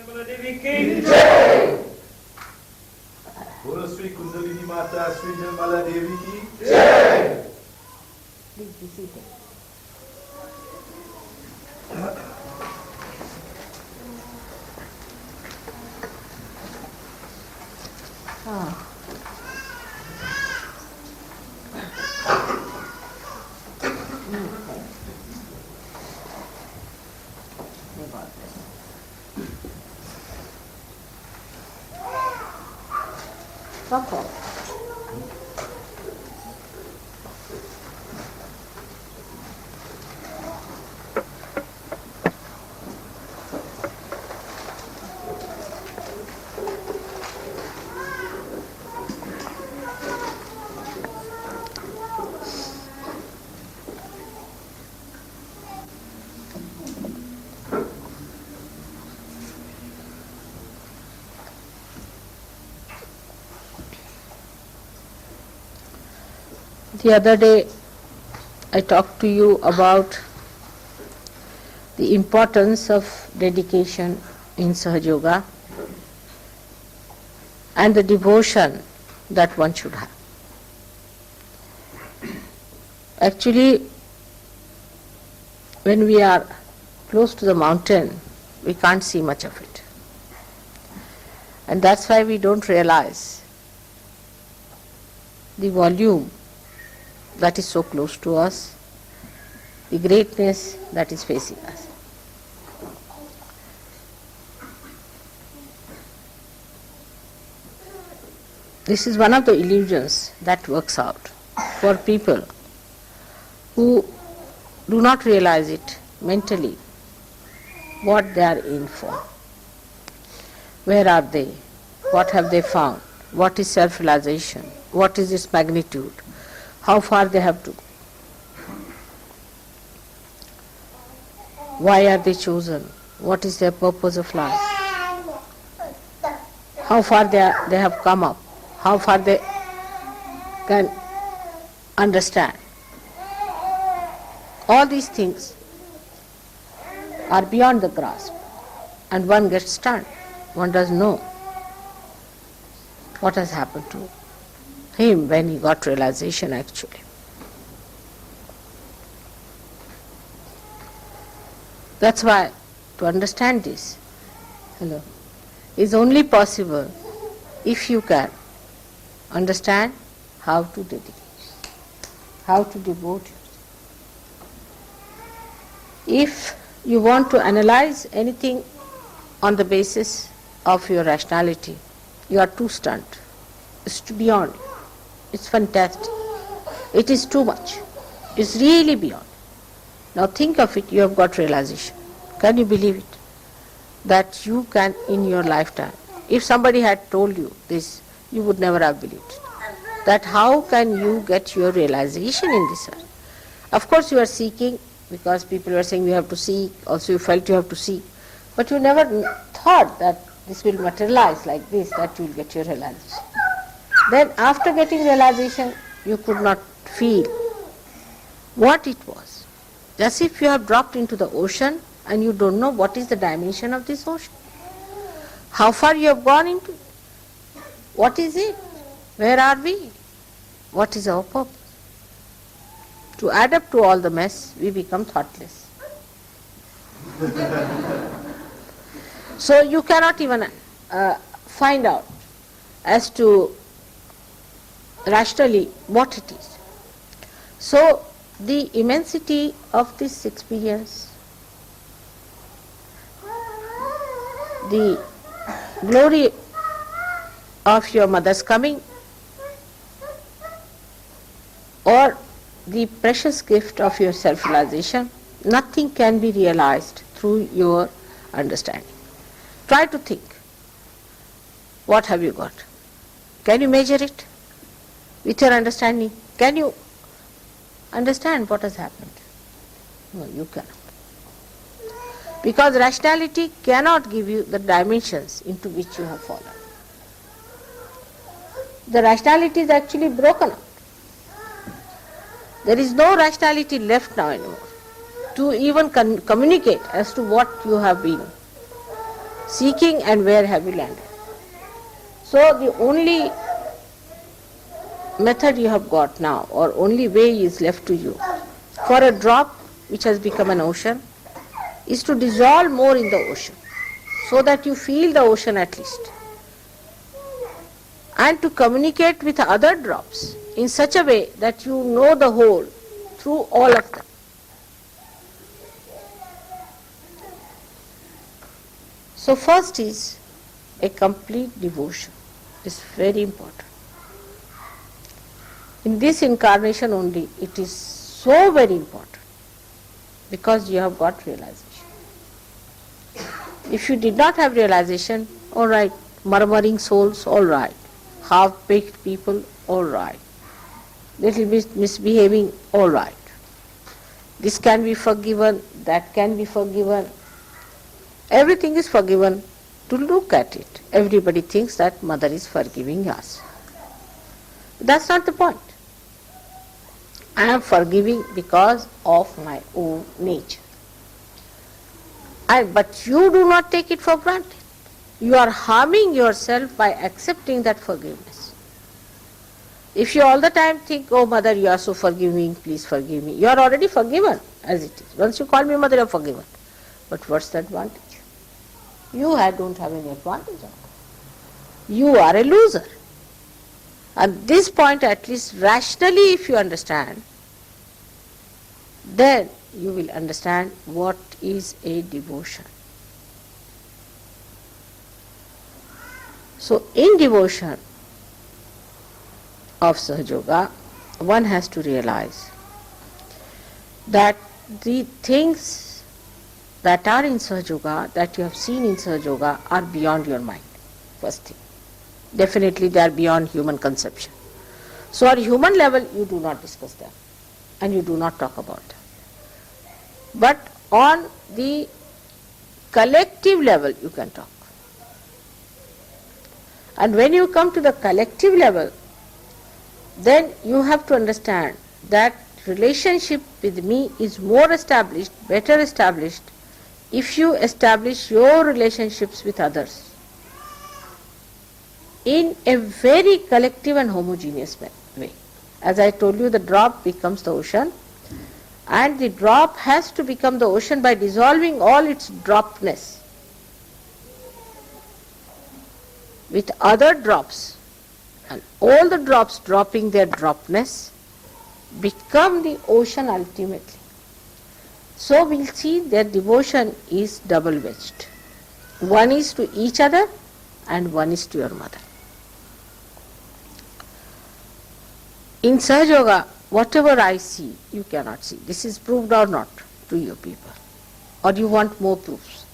निर्मला देवी की जय। बोलो श्री कुंडलिनी माता श्री निर्मला देवी की जय। Please be seated. Okay. The other day I talked to you about the importance of dedication in Sahaj Yoga and the devotion that one should have. Actually, when we are close to the mountain, we can't see much of it. And that's why we don't realize the volume that is so close to us, the greatness that is facing us. This is one of the illusions that works out for people who do not realize it mentally, what they are in for. Where are they? What have they found? What is self-realization? What is its magnitude? How far they have to? Why are they chosen? What is their purpose of life? How far they have come up? How far they can understand? All these things are beyond the grasp, and one gets stunned. One doesn't know what has happened to him when he got realization actually. That's why to understand this, is only possible if you can understand how to dedicate, how to devote yourself. If you want to analyze anything on the basis of your rationality, you are too stunned. It's beyond. It's fantastic. It is too much. It's really beyond. Now think of it, you have got realization. Can you believe it? That you can in your lifetime. If somebody had told you this, you would never have believed it. That how can you get your realization in this earth? Of course you are seeking, because people were saying you have to seek, also you felt you have to seek. But you never thought that this will materialize like this, that you will get your realization. Then after getting realization, you could not feel what it was. As if you have dropped into the ocean and you don't know what is the dimension of this ocean. How far you have gone into it. What is it? Where are we? What is our purpose? To add up to all the mess, we become thoughtless. So you cannot even find out as to rationally what it is. So the immensity of this experience, the glory of your mother's coming, or the precious gift of your self-realization, nothing can be realized through your understanding. Try to think. What have you got? Can you measure it with your understanding? Can you understand what has happened? No, you cannot. Because rationality cannot give you the dimensions into which you have fallen. The rationality is actually broken up. There is no rationality left now anymore to even communicate as to what you have been seeking, and where have you landed? So the only method you have got now, or only way is left to you, for a drop which has become an ocean, is to dissolve more in the ocean, so that you feel the ocean at least, and to communicate with other drops in such a way that you know the whole through all of them. So first is a complete devotion. It's very important. In this incarnation only it is so very important, because you have got realization. If you did not have realization, all right, murmuring souls, all right, half-baked people, all right, little bit misbehaving, all right. This can be forgiven, that can be forgiven. Everything is forgiven to look at it. Everybody thinks that mother is forgiving us. That's not the point. I am forgiving because of my own nature. But you do not take it for granted. You are harming yourself by accepting that forgiveness. If you all the time think, oh mother, you are so forgiving, please forgive me, you are already forgiven as it is. Once you call me mother, you are forgiven. But what's the advantage? You don't have any advantage of it. You are a loser. At this point, at least rationally, if you understand, then you will understand what is a devotion. So in devotion of Sahaj Yoga, one has to realize that the things that are in Sahaj Yoga, that you have seen in Sahaj Yoga, are beyond your mind, first thing. Definitely they are beyond human conception. So on human level you do not discuss them and you do not talk about them. But on the collective level you can talk. And when you come to the collective level, then you have to understand that relationship with me is more established, better established, if you establish your relationships with others in a very collective and homogeneous way. As I told you, the drop becomes the ocean, and the drop has to become the ocean by dissolving all its dropness with other drops, and all the drops dropping their dropness become the ocean ultimately. So we'll see that devotion is double-wedged. One is to each other and one is to your mother. In Sahaj Yoga, whatever I see, you cannot see. This is proved or not to you people? Or you want more proofs?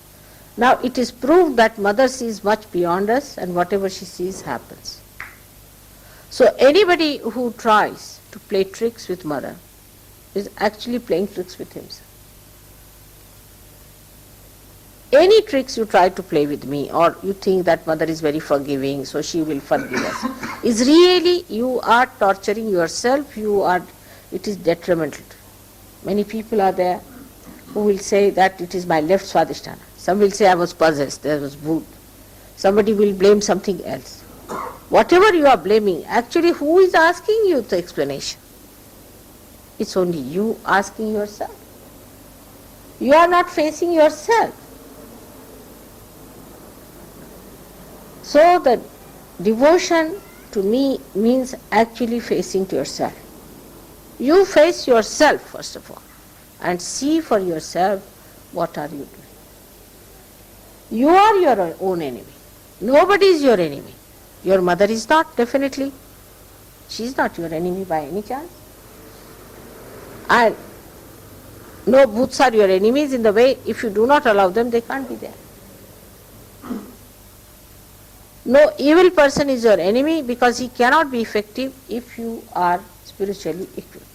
Now it is proved that mother sees much beyond us and whatever she sees happens. So anybody who tries to play tricks with mother is actually playing tricks with himself. Any tricks you try to play with me, or you think that mother is very forgiving so she will forgive us, is really you are torturing yourself, it is detrimental. Many people are there who will say that it is my left swadhisthana. Some will say I was possessed, there was bhoot. Somebody will blame something else. Whatever you are blaming, actually who is asking you the explanation? It's only you asking yourself. You are not facing yourself. So the devotion to me means actually facing to yourself. You face yourself first of all and see for yourself what are you doing. You are your own enemy. Nobody is your enemy. Your mother is not, definitely. She is not your enemy by any chance. And no bhoots are your enemies in the way if you do not allow them, they can't be there. No evil person is your enemy because he cannot be effective if you are spiritually equipped.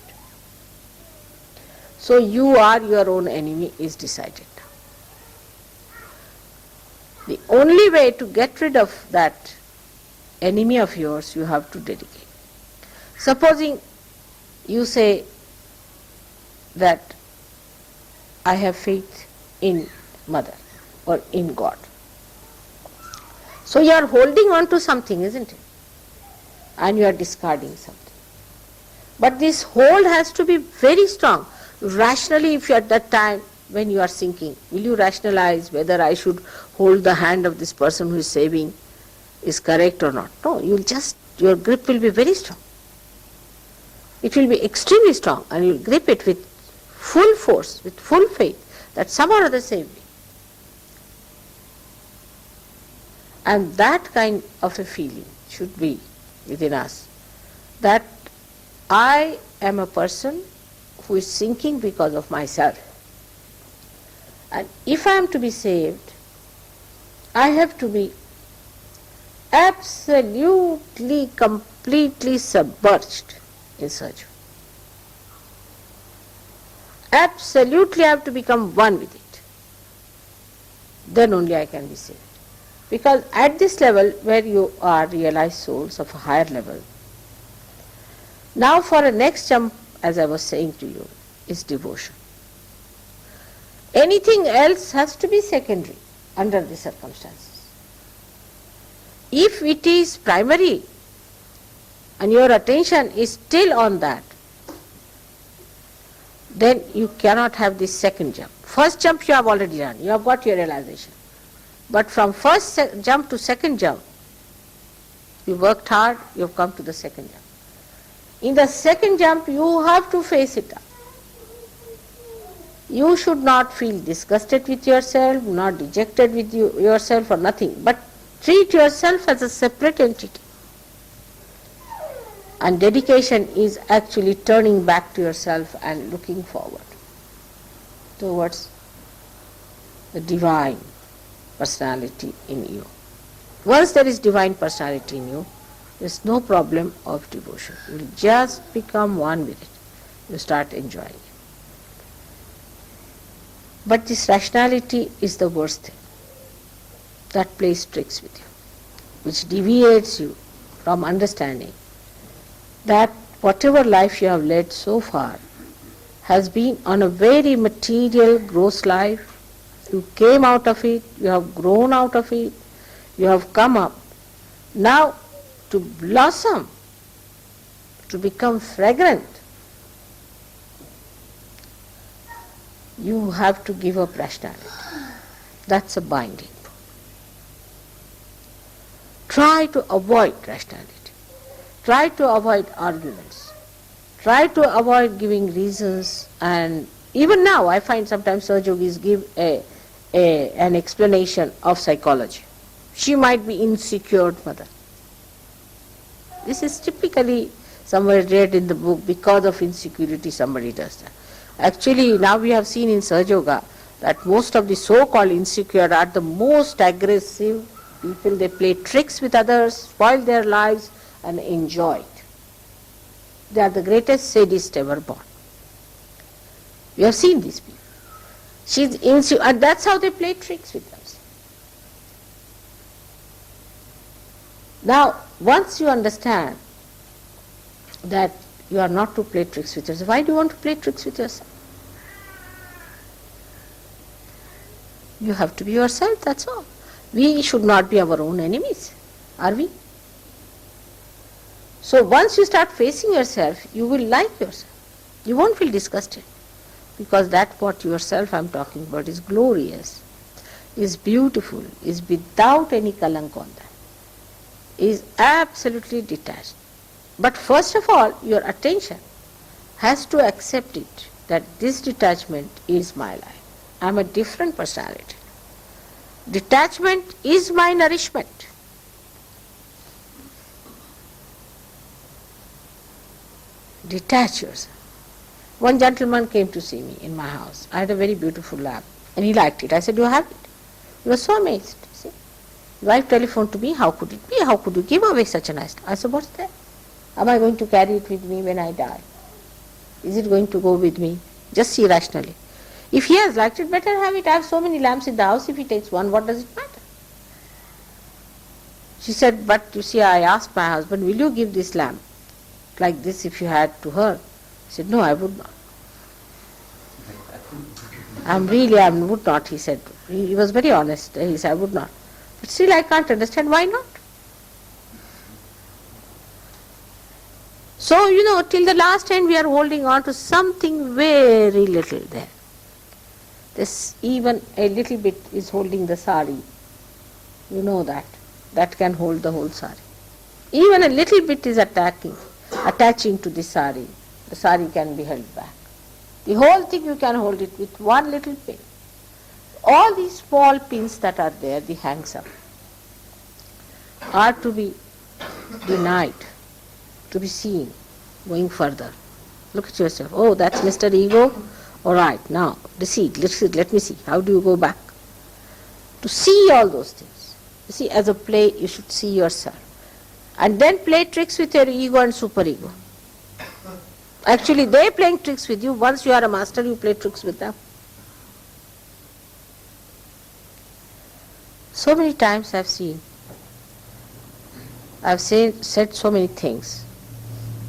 So you are your own enemy is decided. The only way to get rid of that enemy of yours, you have to dedicate. Supposing you say that I have faith in mother or in God. So you are holding on to something, isn't it? And you are discarding something. But this hold has to be very strong. Rationally, if you are at that time when you are sinking, will you rationalize whether I should hold the hand of this person who is saving is correct or not? No, your grip will be very strong. It will be extremely strong, and you will grip it with full force, with full faith that somehow or other save me. And that kind of a feeling should be within us, that I am a person who is sinking because of myself. And if I am to be saved, I have to be absolutely, completely submerged in search. Absolutely I have to become one with it. Then only I can be saved. Because at this level where you are realized souls of a higher level, now for a next jump, as I was saying to you, is devotion. Anything else has to be secondary under the circumstances. If it is primary and your attention is still on that, then you cannot have this second jump. First jump you have already done, you have got your realization. But from first jump to second jump, you worked hard, you have come to the second jump. In the second jump, you have to face it up. You should not feel disgusted with yourself, not dejected with yourself or nothing, but treat yourself as a separate entity. And dedication is actually turning back to yourself and looking forward towards the divine personality in you. Once there is divine personality in you, there is no problem of devotion. You will just become one with it. You start enjoying it. But this rationality is the worst thing. That plays tricks with you, which deviates you from understanding that whatever life you have led so far has been on a very material, gross life. You came out of it, you have grown out of it, you have come up. Now, to blossom, to become fragrant, you have to give up rationality. That's a binding. Try to avoid rationality. Try to avoid arguments. Try to avoid giving reasons. And even now I find sometimes Sahaj yogis give an explanation of psychology. She might be insecure mother. This is typically somewhere read in the book, because of insecurity somebody does that. Actually now we have seen in Sahaj Yoga that most of the so-called insecure are the most aggressive people. They play tricks with others, spoil their lives and enjoy it. They are the greatest sadists ever born. We have seen these people. She's insecure, and that's how they play tricks with us. Now, once you understand that you are not to play tricks with yourself, why do you want to play tricks with yourself? You have to be yourself, that's all. We should not be our own enemies, are we? So once you start facing yourself, you will like yourself. You won't feel disgusted, because that what yourself I'm talking about is glorious, is beautiful, is without any kalank on that, is absolutely detached. But first of all, your attention has to accept it, that this detachment is my life. I'm a different personality. Detachment is my nourishment. Detach yourself. One gentleman came to see me in my house. I had a very beautiful lamp and he liked it. I said, "You have it?" He was so amazed. See? Wife telephoned to me, "How could it be? How could you give away such a nice lamp?" I said, "What's that? Am I going to carry it with me when I die? Is it going to go with me?" Just see rationally. If he has liked it, better have it. I have so many lamps in the house. If he takes one, what does it matter? She said, "But you see, I asked my husband, will you give this lamp like this if you had to her?" He said, "No, I would not. I would not," he said. He was very honest. He said, "I would not." But still I can't understand why not. So, till the last end we are holding on to something very little there. This even a little bit is holding the sari. You know that. That can hold the whole sari. Even a little bit is attaching to the sari. The sari can be held back. The whole thing you can hold it with one little pin. All these small pins that are there, the hangs up, are to be denied, to be seen, going further. Look at yourself. Oh, that's Mr. Ego. All right, now, let me see. How do you go back? To see all those things. You see, as a play, you should see yourself. And then play tricks with your ego and superego. Actually, they are playing tricks with you. Once you are a master, you play tricks with them. So many times I've said so many things,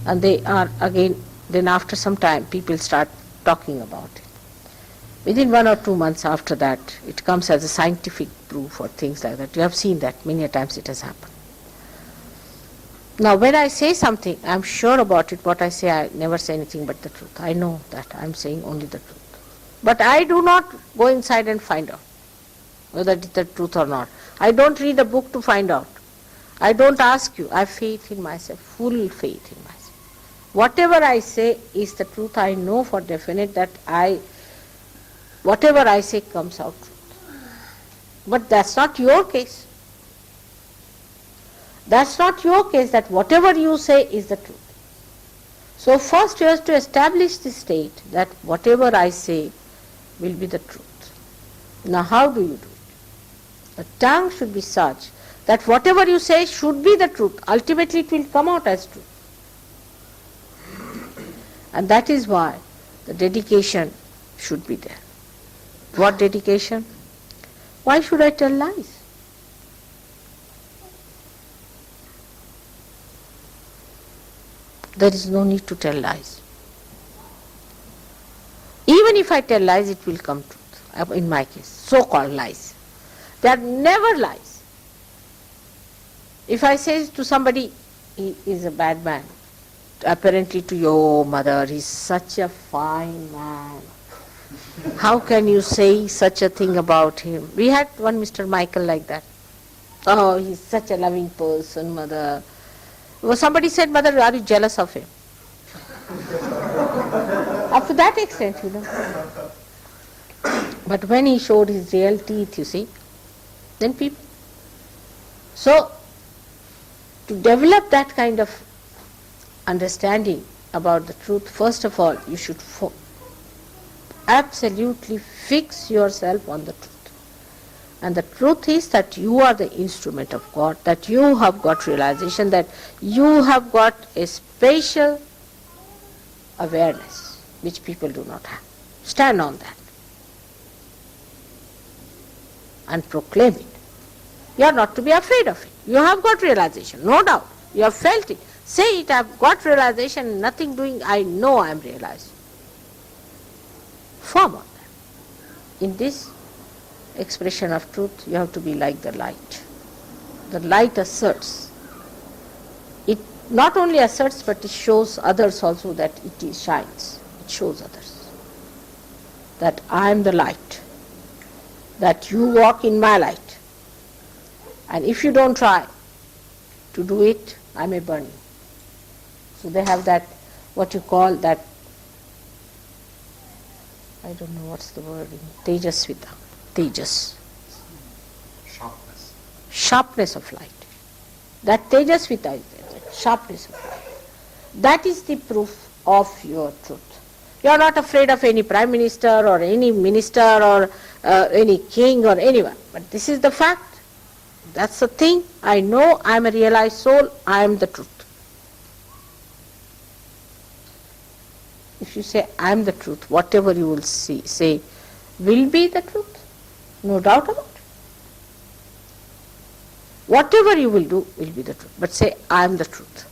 and they are again, then after some time people start talking about it. Within 1 or 2 months after that, it comes as a scientific proof or things like that. You have seen that many a times it has happened. Now when I say something, I am sure about it. What I say, I never say anything but the truth. I know that I am saying only the truth. But I do not go inside and find out whether it is the truth or not. I don't read a book to find out. I don't ask you. I have faith in myself, full faith in myself. Whatever I say is the truth. I know for definite that whatever I say comes out truth. But that's not your case. That's not your case, that whatever you say is the truth. So first you have to establish the state that whatever I say will be the truth. Now how do you do it? The tongue should be such that whatever you say should be the truth. Ultimately it will come out as truth. And that is why the dedication should be there. What dedication? Why should I tell lies? There is no need to tell lies. Even if I tell lies, it will come truth. In my case, so-called lies. They are never lies. If I say to somebody, he is a bad man, apparently to your mother, he's such a fine man. How can you say such a thing about him? We had one Mr. Michael like that. Oh, he's such a loving person, mother. Well, somebody said, mother, are you jealous of him? Up to that extent, But when he showed his real teeth, you see, then people. So, to develop that kind of understanding about the truth, first of all, you should absolutely fix yourself on the truth. And the truth is that you are the instrument of God, that you have got realization, that you have got a special awareness which people do not have. Stand on that and proclaim it. You are not to be afraid of it. You have got realization, no doubt. You have felt it. Say it, I have got realization, nothing doing, I know I am realized. Form on that. In this expression of truth, you have to be like the light. The light asserts. It not only asserts, but it shows others also that it shines. It shows others that I am the light, that you walk in my light. And if you don't try to do it, I may burn you. So they have that, what you call that, I don't know what's the word in Tejasvita. Tejas. Sharpness of light. That Tejasvita is there, that sharpness of light. That is the proof of your truth. You are not afraid of any prime minister or any minister or any king or anyone. But this is the fact. That's the thing. I know I am a realized soul. I am the truth. If you say I am the truth, whatever you will say will be the truth. No doubt about it. Whatever you will do will be the truth. But say I am the truth.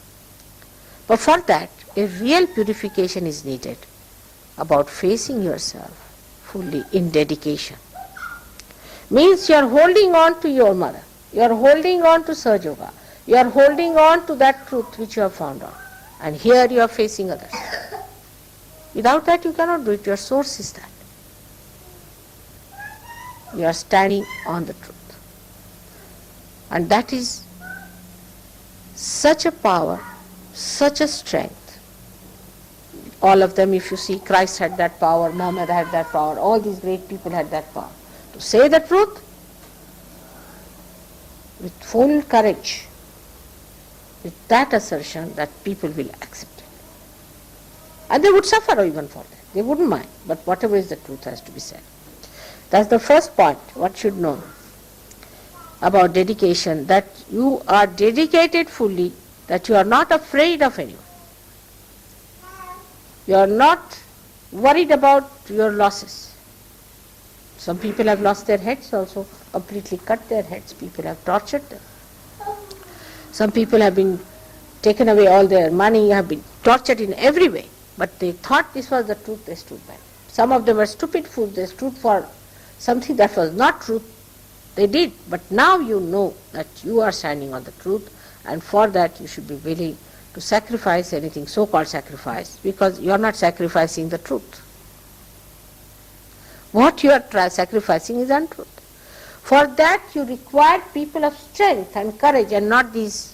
But for that, a real purification is needed about facing yourself fully in dedication. Means you are holding on to your mother. You are holding on to Sahaj Yoga. You are holding on to that truth which you have found out. And here you are facing others. Without that you cannot do it. Your source is that. You are standing on the truth. And that is such a power, such a strength. All of them, if you see, Christ had that power, Muhammad had that power, all these great people had that power. To say the truth with full courage, with that assertion that people will accept it. And they would suffer even for that. They wouldn't mind. But whatever is the truth has to be said. That's the first point, what should know about dedication, that you are dedicated fully, that you are not afraid of anyone. You are not worried about your losses. Some people have lost their heads also, completely cut their heads. People have tortured them. Some people have been taken away all their money, have been tortured in every way. But they thought this was the truth, they stood by. Some of them were stupid fools, they stood for something that was not truth. They did. But now you know that you are standing on the truth, and for that you should be willing to sacrifice anything, so-called sacrifice, because you are not sacrificing the truth. What you are sacrificing is untruth. For that you require people of strength and courage, and not these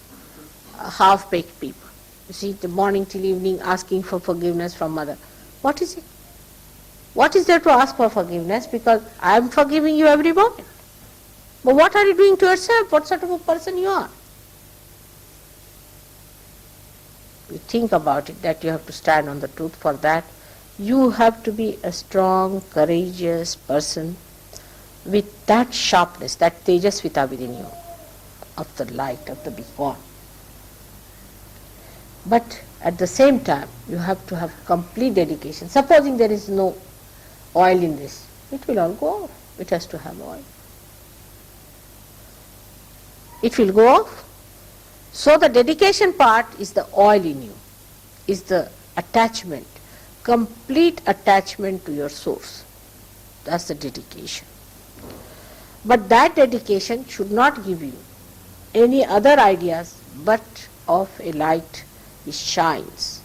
half-baked people. You see, the morning till evening asking for forgiveness from mother. What is it? What is there to ask for forgiveness? Because I am forgiving you every moment. But what are you doing to yourself? What sort of a person you are? You think about it, that you have to stand on the truth. For that you have to be a strong, courageous person with that sharpness, that tejasvita within you, of the light, of the beacon. But at the same time you have to have complete dedication. Supposing there is no oil in this, it will all go off. It has to have oil. It will go off. So the dedication part is the oil in you, is the attachment, complete attachment to your source. That's the dedication. But that dedication should not give you any other ideas but of a light which shines,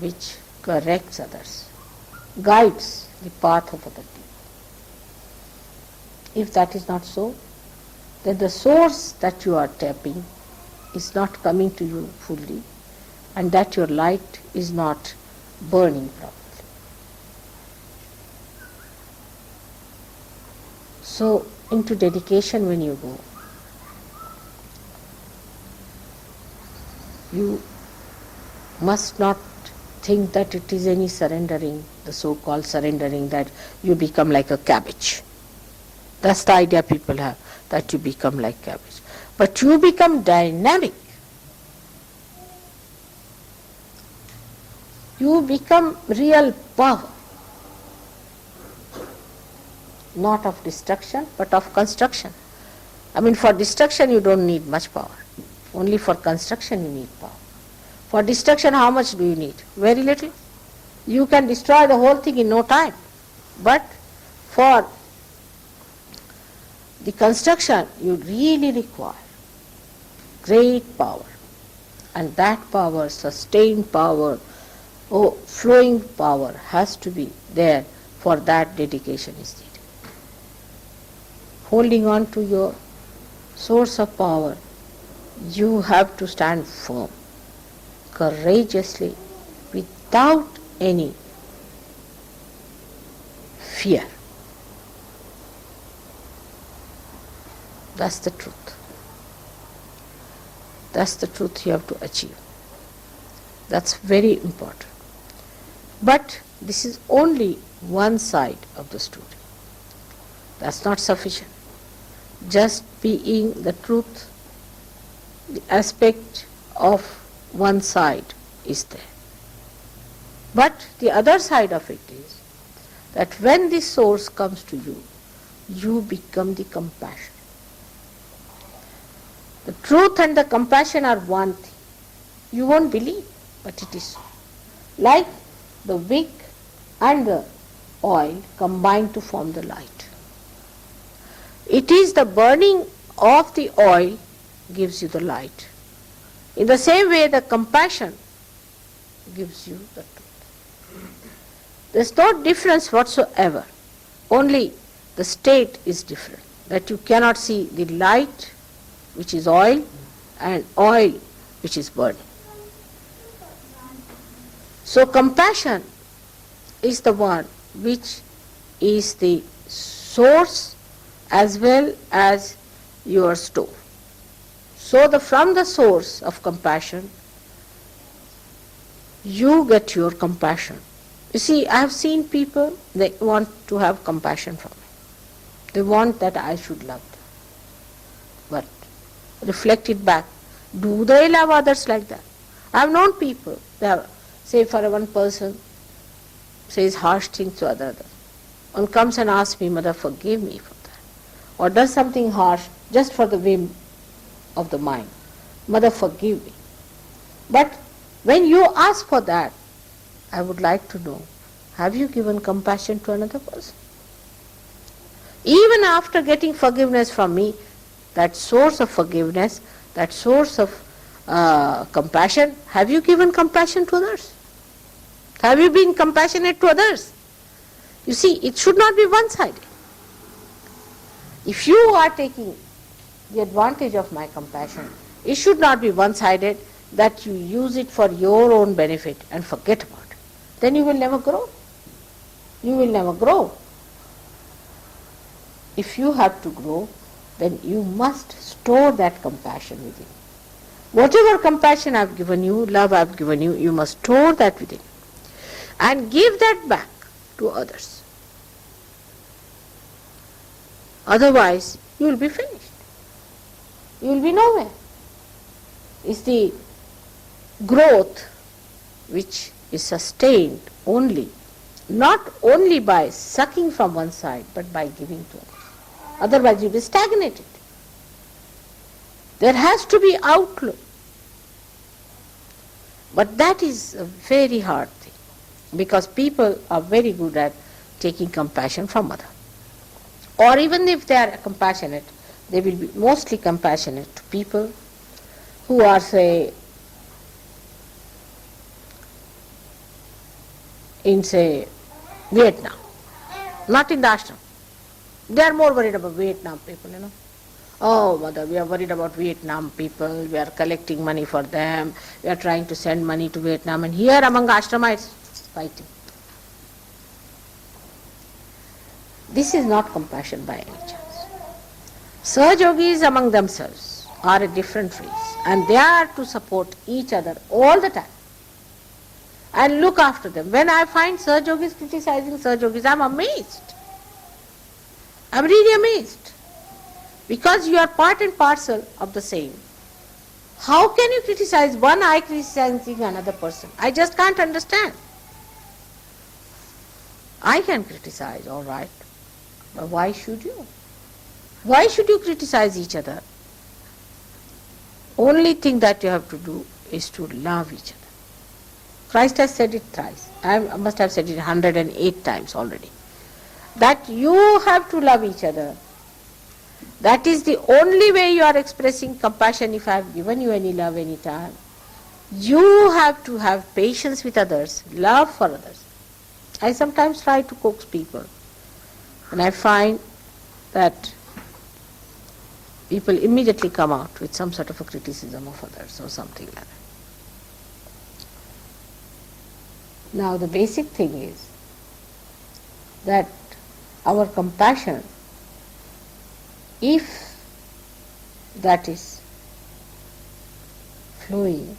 which corrects others, guides the path of other people. If that is not so, then the source that you are tapping is not coming to you fully, and that your light is not burning properly. So, into dedication when you go, you must not think that it is any surrendering, the so-called surrendering, that you become like a cabbage. That's the idea people have, that you become like cabbage. But you become dynamic. You become real power. Not of destruction, but of construction. I mean, for destruction you don't need much power. Only for construction you need power. For destruction, how much do you need? Very little. You can destroy the whole thing in no time. But for the construction, you really require great power. And that power, sustained power, flowing power has to be there. For that, dedication is needed. Holding on to your source of power, you have to stand firm, courageously, without any fear. That's the truth. That's the truth you have to achieve. That's very important. But this is only one side of the story. That's not sufficient. Just being the truth, the aspect of one side is there. But the other side of it is that when the source comes to you, you become the compassion. The truth and the compassion are one thing. You won't believe, but it is so. Like the wick and the oil combine to form the light. It is the burning of the oil gives you the light. In the same way, the compassion gives you the truth. There's no difference whatsoever. Only the state is different. That you cannot see the light, which is oil, and oil, which is burning. So compassion is the one which is the source as well as your store. So from the source of compassion, you get your compassion. You see, I have seen people, they want to have compassion for me. They want that I should love them. But reflect it back. Do they love others like that? I have known people, say for one person, says harsh things to other. One comes and asks me, Mother, forgive me for that. Or does something harsh just for the whim of the mind. Mother, forgive me. But when you ask for that, I would like to know, have you given compassion to another person? Even after getting forgiveness from me, that source of forgiveness, that source of compassion, have you given compassion to others? Have you been compassionate to others? You see, it should not be one-sided. If you are taking the advantage of my compassion, it should not be one-sided, that you use it for your own benefit and forget about it. Then you will never grow. You will never grow. If you have to grow, then you must store that compassion within. Whatever compassion I have given you, love I have given you, you must store that within. And give that back to others. Otherwise, you will be finished. You will be nowhere. It's the growth which is sustained only, not only by sucking from one side, but by giving to others. Otherwise, you will be stagnated. There has to be outflow. But that is a very hard thing, because people are very good at taking compassion from others. Or even if they are compassionate, they will be mostly compassionate to people who are, say, in, say, Vietnam, not in the ashram. They are more worried about Vietnam people, Oh, Mother, we are worried about Vietnam people, we are collecting money for them, we are trying to send money to Vietnam, and here among ashramites, fighting. This is not compassion by any chance. Sahajogis among themselves are a different race, and they are to support each other all the time and look after them. When I find Sahajogis criticizing Sahajogis, I am amazed. I am really amazed. Because you are part and parcel of the same. How can you criticize one eye criticizing another person? I just can't understand. I can criticize, all right. But why should you? Why should you criticize each other? Only thing that you have to do is to love each other. Christ has said it thrice. I must have said it 108 times already. That you have to love each other. That is the only way you are expressing compassion. If I have given you any love any time, you have to have patience with others, love for others. I sometimes try to coax people, and I find that people immediately come out with some sort of a criticism of others or something like that. Now the basic thing is that our compassion, if that is flowing,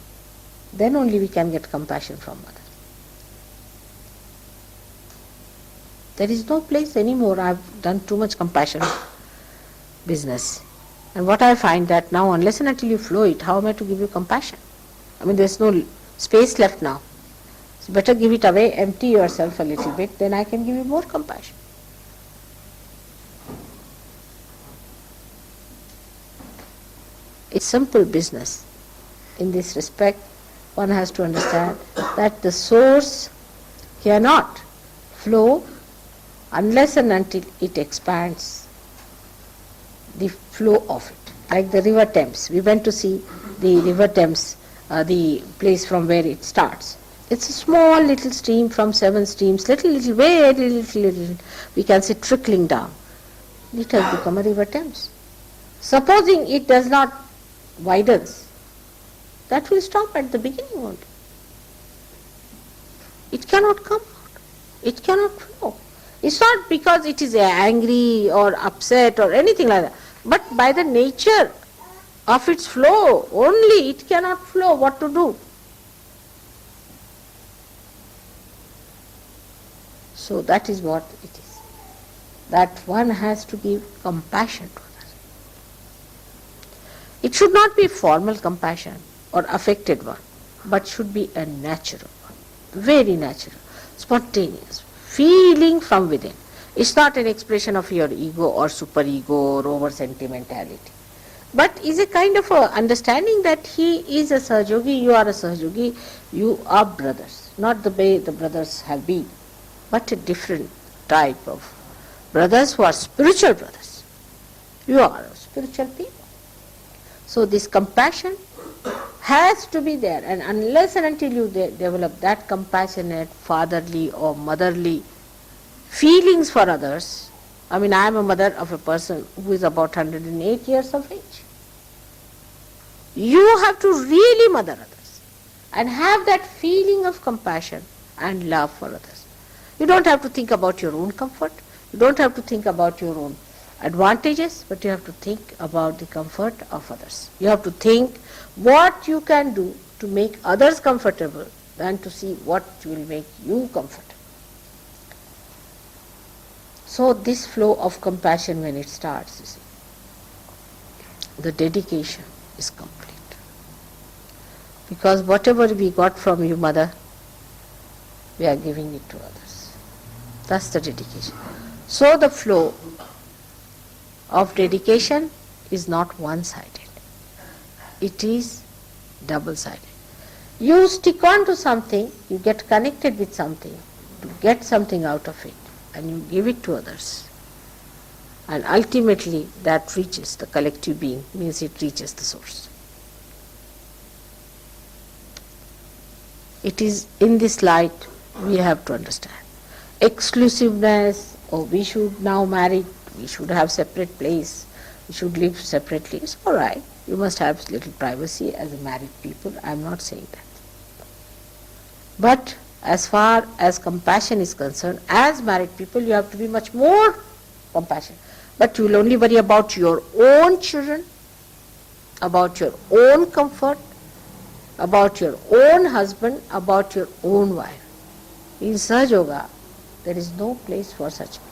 then only we can get compassion from others. There is no place anymore. I have done too much compassion business. And what I find that now, unless and until you flow it, how am I to give you compassion? I mean, there is no space left now. So better give it away, empty yourself a little bit, then I can give you more compassion. It's simple business. In this respect, one has to understand that the source cannot flow unless and until it expands the flow of it. Like the river Thames. We went to see the river Thames, the place from where it starts. It's a small little stream from 7 streams, little, very little, we can say trickling down. It has become a river Thames. Supposing it does not widens, that will stop at the beginning only. It cannot come out. It cannot flow. It's not because it is angry or upset or anything like that, but by the nature of its flow, only it cannot flow. What to do? So that is what it is. That one has to give compassion to others. It should not be formal compassion or affected one, but should be a natural one. Very natural, spontaneous, feeling from within. It's not an expression of your ego or superego or over sentimentality, but is a kind of a understanding that he is a Sahajogi, you are a Sahajogi, you are brothers. Not the way the brothers have been, but a different type of brothers who are spiritual brothers. You are a spiritual people. So this compassion has to be there, and unless and until you develop that compassionate, fatherly or motherly feelings for others. I mean, I am a mother of a person who is about 108 years of age. You have to really mother others and have that feeling of compassion and love for others. You don't have to think about your own comfort. You don't have to think about your own advantages, but you have to think about the comfort of others. You have to think what you can do to make others comfortable than to see what will make you comfortable. So this flow of compassion, when it starts, you see, the dedication is complete. Because whatever we got from you, Mother, we are giving it to others. That's the dedication. So the flow of dedication is not one-sided. It is double-sided. You stick on to something, you get connected with something to get something out of it, and you give it to others. And ultimately that reaches the collective being, means it reaches the source. It is in this light we have to understand. Exclusiveness, oh, we should now marry, we should have separate place, we should live separately. It's all right. You must have little privacy as a married people. I am not saying that. But as far as compassion is concerned, as married people, you have to be much more compassionate. But you will only worry about your own children, about your own comfort, about your own husband, about your own wife. In Sahaja Yoga, there is no place for such people.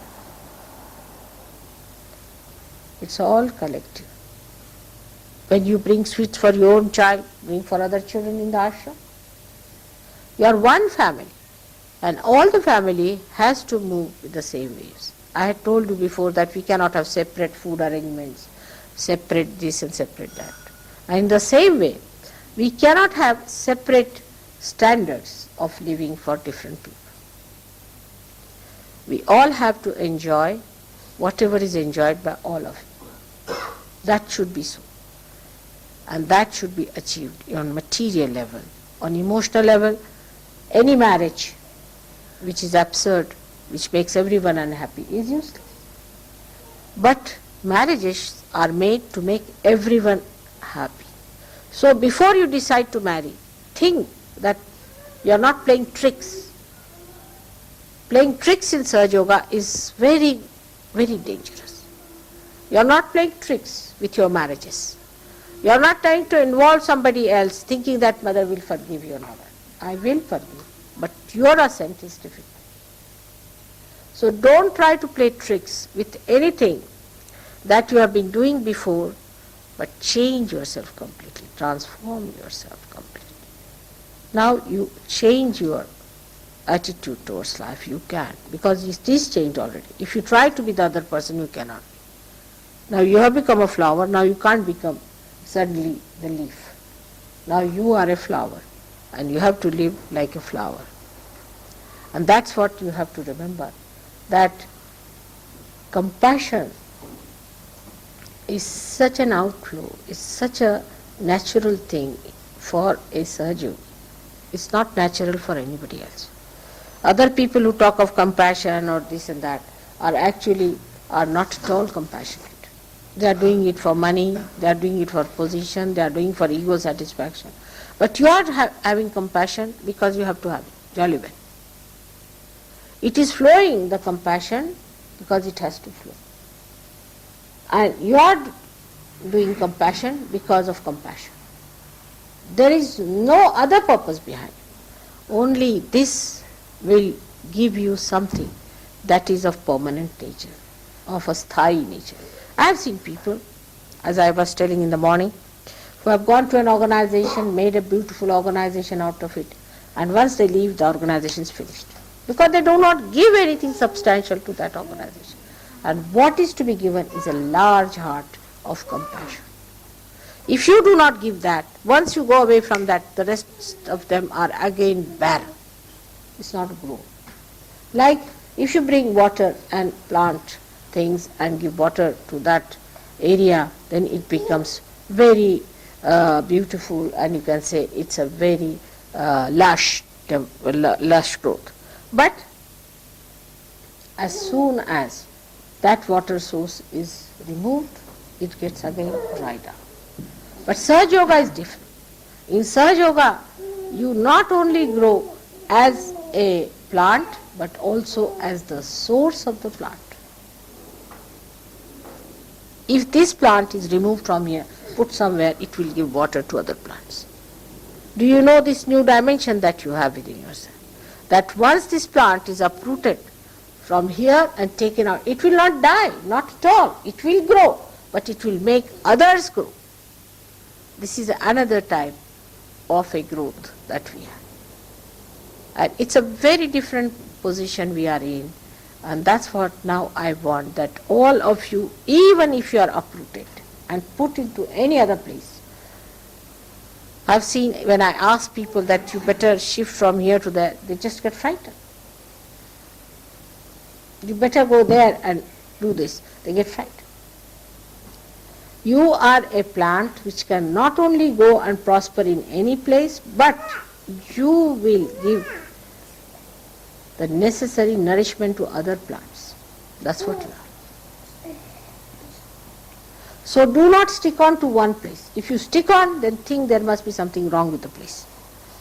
It's all collective. When you bring sweets for your own child, bring for other children in the ashram. You are one family, and all the family has to move with the same waves. I had told you before that we cannot have separate food arrangements, separate this and separate that. And in the same way, we cannot have separate standards of living for different people. We all have to enjoy whatever is enjoyed by all of you. That should be so. And that should be achieved on material level. On emotional level, any marriage which is absurd, which makes everyone unhappy, is useless. But marriages are made to make everyone happy. So before you decide to marry, think that you are not playing tricks. Playing tricks in Sahaja Yoga is very, very dangerous. You are not playing tricks with your marriages. You are not trying to involve somebody else thinking that Mother will forgive you or not. I will forgive, but your assent is difficult. So don't try to play tricks with anything that you have been doing before, but change yourself completely, transform yourself completely. Now you change your attitude towards life, you can, because it is changed already. If you try to be the other person, you cannot. Now you have become a flower, now you can't become suddenly the leaf. Now you are a flower, and you have to live like a flower. And that's what you have to remember, that compassion is such an outflow, is such a natural thing for a Sahaj. It's not natural for anybody else. Other people who talk of compassion or this and that are not at all compassionate. They are doing it for money, they are doing it for position, they are doing it for ego satisfaction. But you are having compassion because you have to have it, jolly well. It is flowing, the compassion, because it has to flow. And you are doing compassion because of compassion. There is no other purpose behind it. Only this will give you something that is of permanent nature, of a sthayi nature. I have seen people, as I was telling in the morning, who have gone to an organization, made a beautiful organization out of it, and once they leave, the organization is finished. Because they do not give anything substantial to that organization. And what is to be given is a large heart of compassion. If you do not give that, once you go away from that, the rest of them are again barren. It's not grown. Like if you bring water and plant things and give water to that area, then it becomes very beautiful, and you can say it's a very lush growth. But as soon as that water source is removed, it gets again dried up. But Sahaj Yoga is different. In Sahaj Yoga, you not only grow as a plant, but also as the source of the plant. If this plant is removed from here, put somewhere, it will give water to other plants. Do you know this new dimension that you have within yourself? That once this plant is uprooted from here and taken out, it will not die, not at all. It will grow, but it will make others grow. This is another type of a growth that we have. And it's a very different position we are in. And that's what now I want, that all of you, even if you are uprooted and put into any other place. I've seen when I ask people that you better shift from here to there, they just get frightened. You better go there and do this. They get frightened. You are a plant which can not only go and prosper in any place, but you will give the necessary nourishment to other plants. That's what you are. So do not stick on to one place. If you stick on, then think there must be something wrong with the place.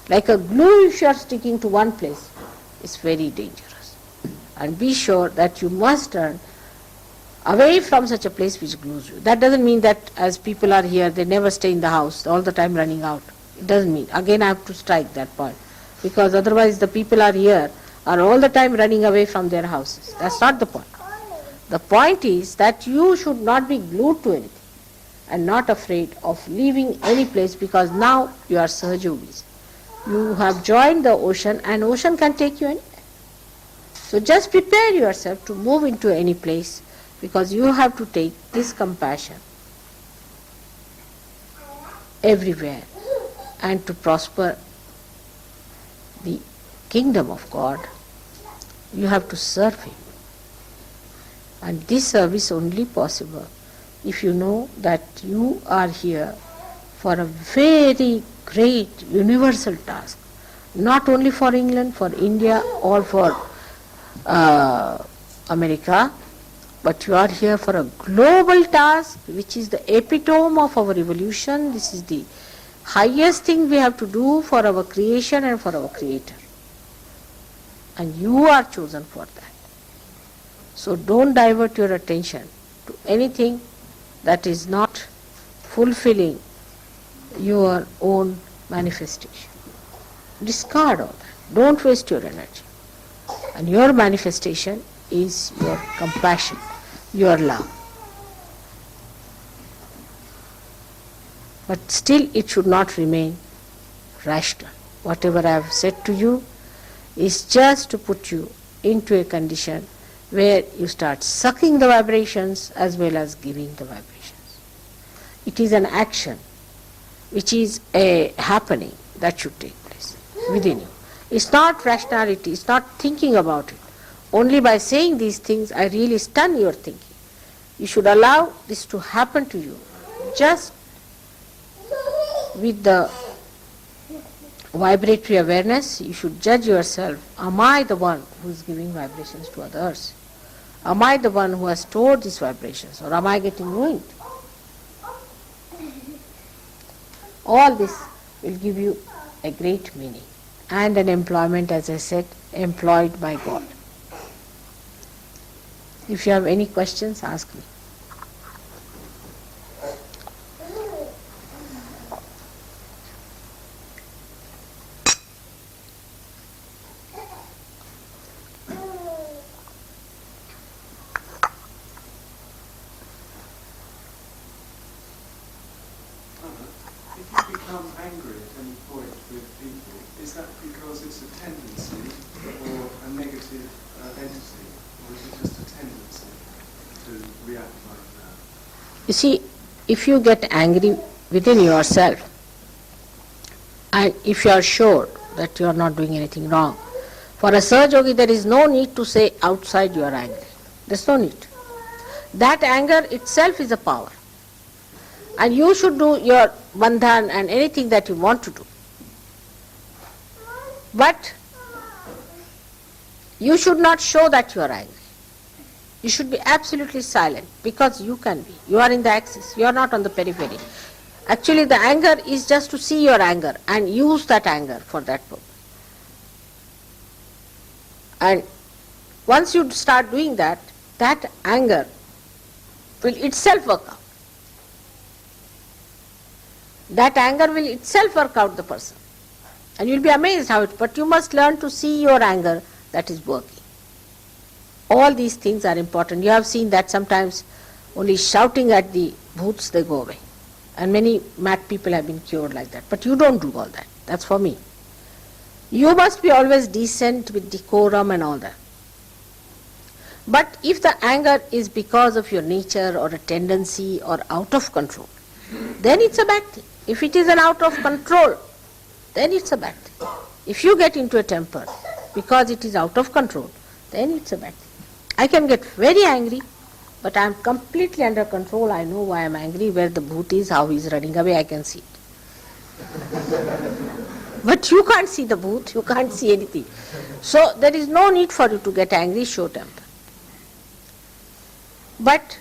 Like a glue, if you are sticking to one place, it's very dangerous. And be sure that you must turn away from such a place which glues you. That doesn't mean that as people are here, they never stay in the house, all the time running out. It doesn't mean. Again, I have to strike that point. Because otherwise the people are here, are all the time running away from their houses. That's not the point. The point is that you should not be glued to anything and not afraid of leaving any place, because now you are Sahaj Yogis. You have joined the ocean, and ocean can take you anywhere. So just prepare yourself to move into any place, because you have to take this compassion everywhere, and to prosper the kingdom of God, you have to serve Him. And this service only possible if you know that you are here for a very great universal task, not only for England, for India, or for America, but you are here for a global task, which is the epitome of our evolution. This is the highest thing we have to do for our creation and for our Creator. And you are chosen for that. So don't divert your attention to anything that is not fulfilling your own manifestation. Discard all that. Don't waste your energy. And your manifestation is your compassion, your love. But still it should not remain rational. Whatever I have said to you is just to put you into a condition where you start sucking the vibrations as well as giving the vibrations. It is an action which is a happening that should take place within you. It's not rationality, it's not thinking about it. Only by saying these things I really stun your thinking. You should allow this to happen to you just with the vibratory awareness. You should judge yourself. Am I the one who is giving vibrations to others? Am I the one who has stored these vibrations, or am I getting ruined? All this will give you a great meaning and an employment, as I said, employed by God. If you have any questions, ask me. If you become angry at any point with people, is that because it's a tendency or a negative entity, or is it just a tendency to react like that? You see, if you get angry within yourself, and if you are sure that you are not doing anything wrong, for a Sahaj Yogi there is no need to say outside you are angry. There is no need. That anger itself is a power. And you should do your bandhan and anything that you want to do. But you should not show that you are angry. You should be absolutely silent, because you can be. You are in the axis, you are not on the periphery. Actually, the anger is just to see your anger and use that anger for that purpose. And once you start doing that, that anger will itself work out. That anger will itself work out the person. And you will be amazed how it, but you must learn to see your anger that is working. All these things are important. You have seen that sometimes only shouting at the bhoots, they go away. And many mad people have been cured like that. But you don't do all that. That's for me. You must be always decent with decorum and all that. But if the anger is because of your nature or a tendency or out of control, then it's a bad thing. If it is an out of control, then it's a bad thing. If you get into a temper because it is out of control, then it's a bad thing. I can get very angry, but I am completely under control. I know why I am angry, where the bhoot is, how he is running away, I can see it. But you can't see the bhoot, you can't see anything. So there is no need for you to get angry, show temper. But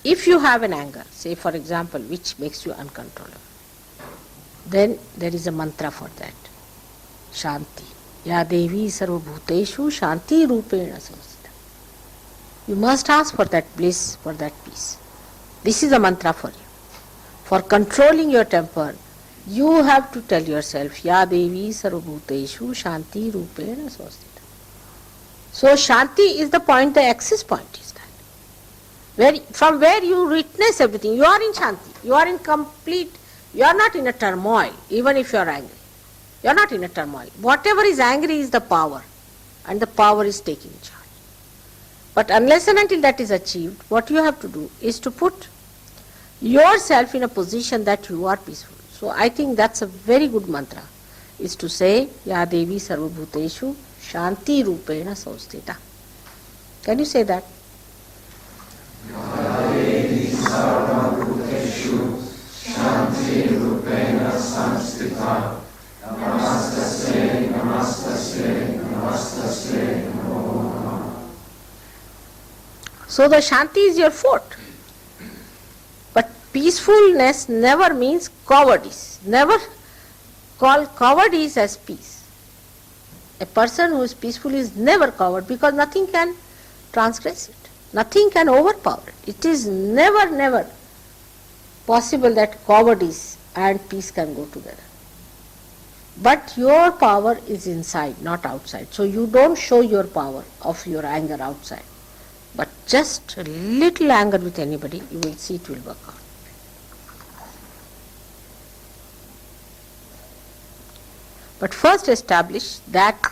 if you have an anger, say for example, which makes you uncontrollable, then there is a mantra for that. Shanti. Ya Devi Sarva Bhuteshu Shanti Rupena Samsita. You must ask for that bliss, for that peace. This is a mantra for you. For controlling your temper, you have to tell yourself, Ya Devi Sarva Bhuteshu Shanti Rupena Samsita. So Shanti is the point, the axis point is. From where you witness everything, you are in Shanti, you are in complete, you are not in a turmoil, even if you are angry. You are not in a turmoil. Whatever is angry is the power, and the power is taking charge. But unless and until that is achieved, what you have to do is to put yourself in a position that you are peaceful. So I think that's a very good mantra, is to say, Ya Devi Sarva Bhuteshu Shanti Rupena Samstita. Can you say that? So the Shanti is your fort. But peacefulness never means cowardice. Never call cowardice as peace. A person who is peaceful is never coward, because nothing can transgress it. Nothing can overpower it. It is never possible that cowardice and peace can go together. But your power is inside, not outside. So you don't show your power of your anger outside. But just a little anger with anybody, you will see it will work out. But first establish that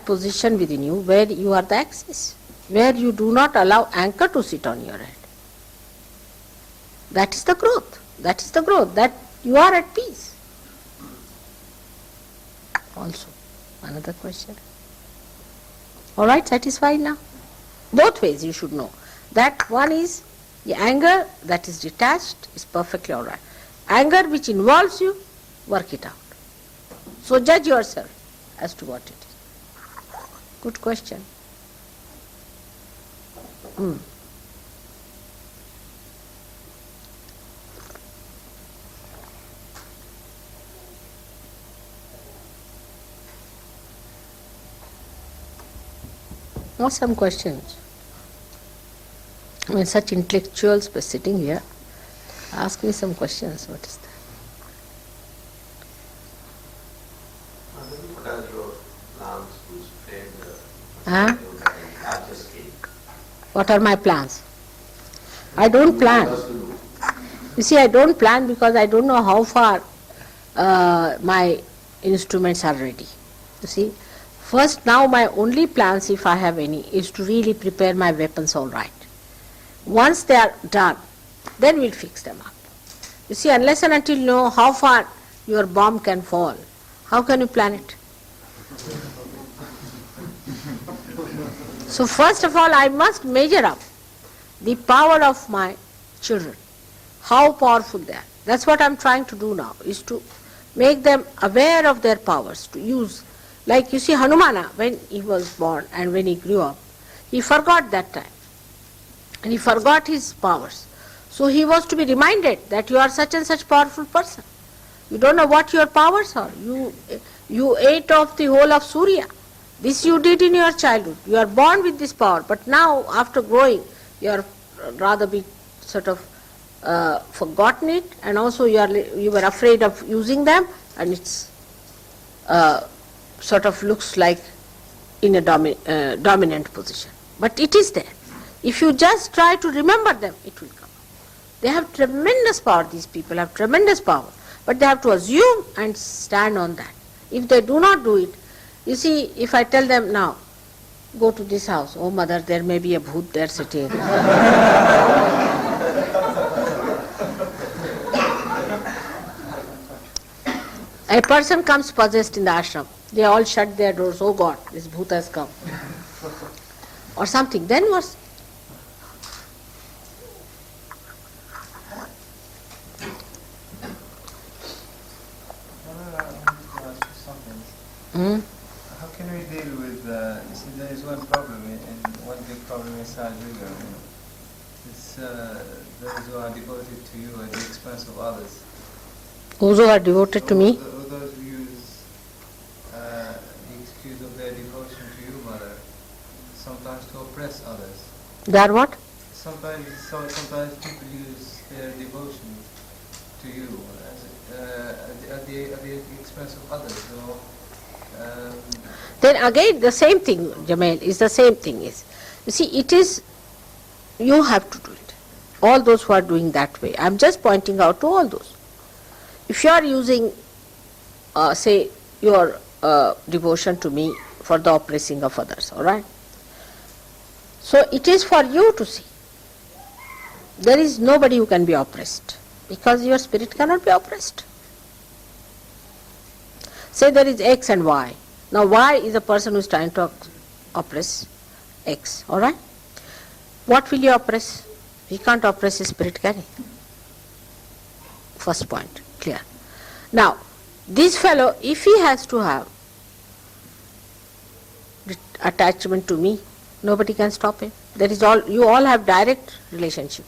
position within you where you are the axis, where you do not allow anchor to sit on your head. That is the growth. That is the growth, that you are at peace. Also, another question. All right, satisfied now? Both ways you should know. That one is the anger that is detached is perfectly all right. Anger which involves you, work it out. So judge yourself as to what it is. Good question. Now some questions. When such intellectuals were sitting here, ask me some questions. What is that? What are your plans to spread Huh? larger scale? What are my plans? I don't plan. You see, I don't plan because I don't know how far my instruments are ready. You see, first now my only plans, if I have any, is to really prepare my weapons all right. Once they are done, then we'll fix them up. You see, unless and until you know how far your bomb can fall, how can you plan it? So first of all, I must measure up the power of my children, how powerful they are. That's what I'm trying to do now, is to make them aware of their powers, to use. Like you see Hanumana, when he was born and when he grew up, he forgot that time. And he forgot his powers. So he was to be reminded that you are such and such powerful person. You don't know what your powers are. You ate off the whole of Surya. This you did in your childhood. You are born with this power. But now, after growing, you are rather be sort of forgotten it, and also you were afraid of using them, and it's sort of looks like in a dominant position. But it is there. If you just try to remember them, it will come. They have tremendous power, these people have tremendous power, but they have to assume and stand on that. If they do not do it, you see, if I tell them now, go to this house, oh mother, there may be a bhoot there sitting. A person comes possessed in the ashram, they all shut their doors, oh God, this bhoot has come. Or something, then what? How can we deal with, you see, there is one problem, and one big problem in Sahaj. It's those who are devoted to you at the expense of others. Those who are devoted to me? Those who use the excuse of their devotion to you, Mother, sometimes to oppress others. They are what? Sometimes people use their devotion to you at the expense of others. So, then again the same thing, Jamail, is the same thing is. You see, it is, you have to do it. All those who are doing that way. I'm just pointing out to all those. If you are using, say, your devotion to me for the oppressing of others, all right? So it is for you to see. There is nobody who can be oppressed, because your spirit cannot be oppressed. Say there is X and Y. Now Y is a person who is trying to oppress X, all right? What will you oppress? He can't oppress his spirit, can he? First point, clear. Now, this fellow, if he has to have attachment to me, nobody can stop him. That is all. You all have direct relationship,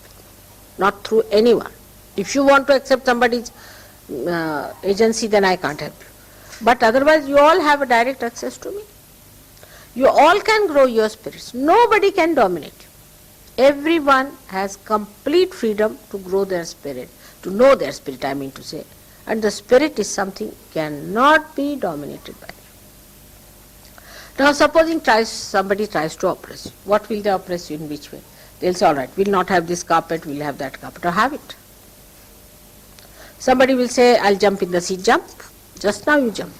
not through anyone. If you want to accept somebody's agency, then I can't help you. But otherwise, you all have a direct access to me. You all can grow your spirits. Nobody can dominate you. Everyone has complete freedom to grow their spirit, to know their spirit, I mean to say. And the spirit is something cannot be dominated by you. Now supposing somebody tries to oppress you. What will they oppress you, in which way? They'll say, all right, we'll not have this carpet, we'll have that carpet, or have it. Somebody will say, I'll jump in the sea, jump. Just now you jump.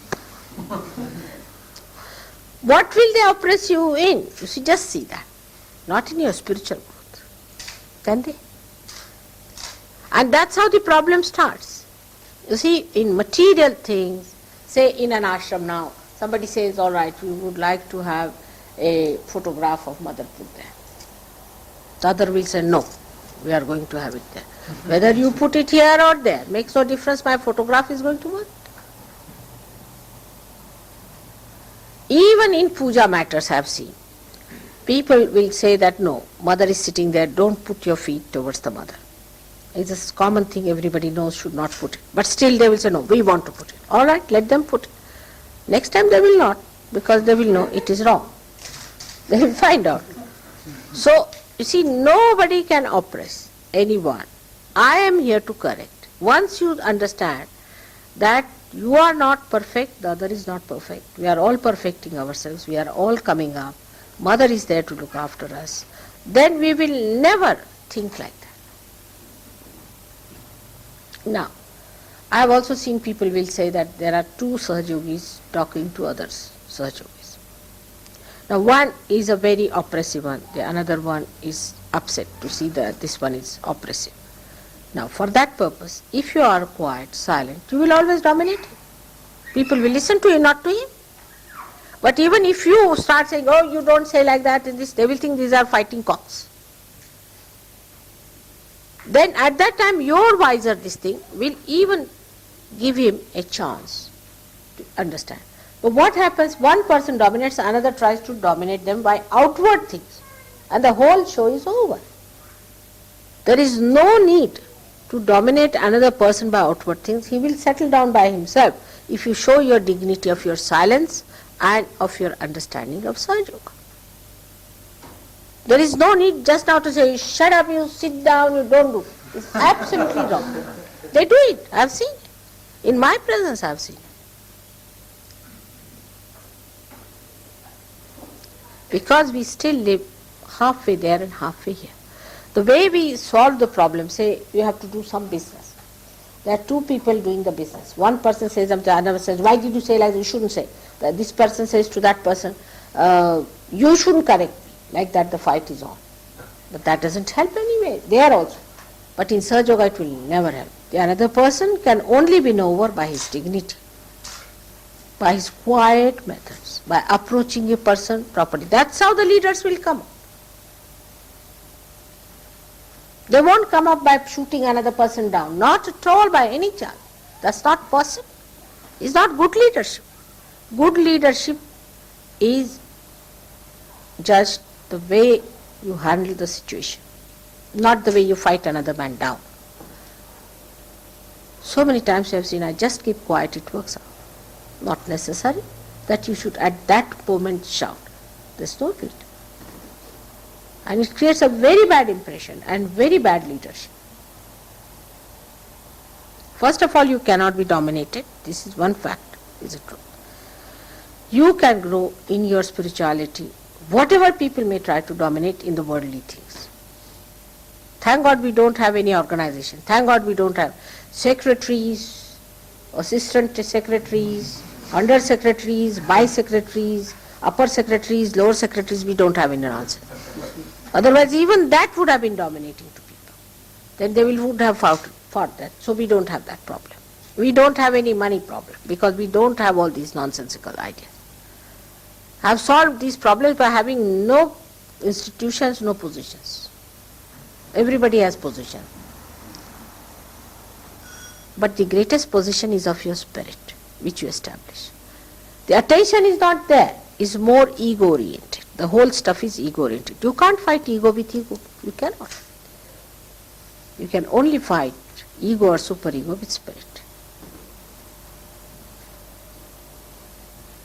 What will they oppress you in? You see, just see that. Not in your spiritual growth. Can they? And that's how the problem starts. You see, in material things, say in an ashram now, somebody says, all right, we would like to have a photograph of Mother put there. The other will say, no, we are going to have it there. Whether you put it here or there, makes no difference, my photograph is going to work. Even in puja matters I have seen, people will say that no, mother is sitting there, don't put your feet towards the mother. It's a common thing, everybody knows should not put it. But still they will say, no, we want to put it. All right, let them put it. Next time they will not, because they will know it is wrong. They will find out. So, you see, nobody can oppress anyone. I am here to correct. Once you understand that you are not perfect, the other is not perfect. We are all perfecting ourselves. We are all coming up. Mother is there to look after us. Then we will never think like that. Now, I have also seen people will say that there are two Sahajogis talking to others, Sahajogis. Now, one is a very oppressive one, the another one is upset to see that this one is oppressive. Now, for that purpose, if you are quiet, silent, you will always dominate him. People will listen to you, not to him. But even if you start saying, oh, you don't say like that and this, they will think these are fighting cocks. Then at that time, your wiser this thing will even give him a chance to understand. But what happens, one person dominates, another tries to dominate them by outward things. And the whole show is over. There is no need to dominate another person by outward things. He will settle down by himself if you show your dignity of your silence and of your understanding of Sahaja. There is no need just now to say, shut up, you sit down, you don't do. It's absolutely wrong. They do it. I have seen it. In my presence I have seen it. Because we still live halfway there and halfway here. The way we solve the problem, say you have to do some business. There are two people doing the business. One person says something, another says, why did you say like that? You shouldn't say. This person says to that person, you shouldn't correct me. Like that the fight is on. But that doesn't help anyway. There also. But in Sahaja Yoga it will never help. The another person can only be known over by his dignity, by his quiet methods, by approaching a person properly. That's how the leaders will come up. They won't come up by shooting another person down. Not at all by any chance. That's not possible. It's not good leadership. Good leadership is judged the way you handle the situation, not the way you fight another man down. So many times you have seen, I just keep quiet, it works out. Not necessary that you should at that moment shout. There's no need. And it creates a very bad impression and very bad leadership. First of all, you cannot be dominated. This is one fact, is it true? You can grow in your spirituality, whatever people may try to dominate in the worldly things. Thank God we don't have any organization. Thank God we don't have secretaries, assistant secretaries, under secretaries, by secretaries, upper secretaries, lower secretaries. We don't have any nonsense. Otherwise even that would have been dominating to people. Then they would have fought that. So we don't have that problem. We don't have any money problem because we don't have all these nonsensical ideas. I have solved these problems by having no institutions, no positions. Everybody has position. But the greatest position is of your spirit, which you establish. The attention is not there, it's more ego-oriented. The whole stuff is ego-oriented. You can't fight ego with ego. You cannot. You can only fight ego or superego with spirit.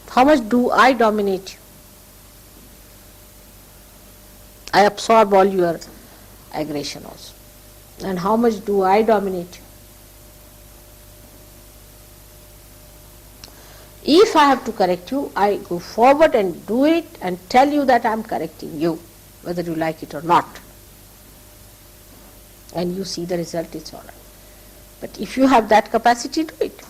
How much do I dominate you? I absorb all your aggression also. And how much do I dominate you? If I have to correct you, I go forward and do it and tell you that I am correcting you, whether you like it or not. And you see the result, it's all right. But if you have that capacity, do it.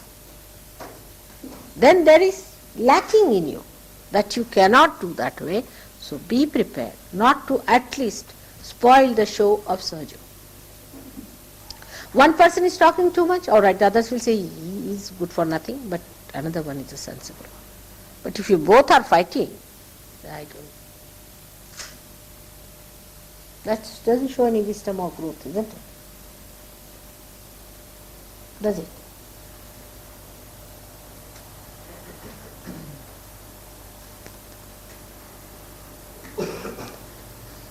Then there is lacking in you that you cannot do that way. So be prepared not to at least spoil the show of Sahaja. One person is talking too much, all right, the others will say he is good for nothing, but another one is a sensible one. But if you both are fighting, I don't. That doesn't show any wisdom or growth, isn't it? Does it?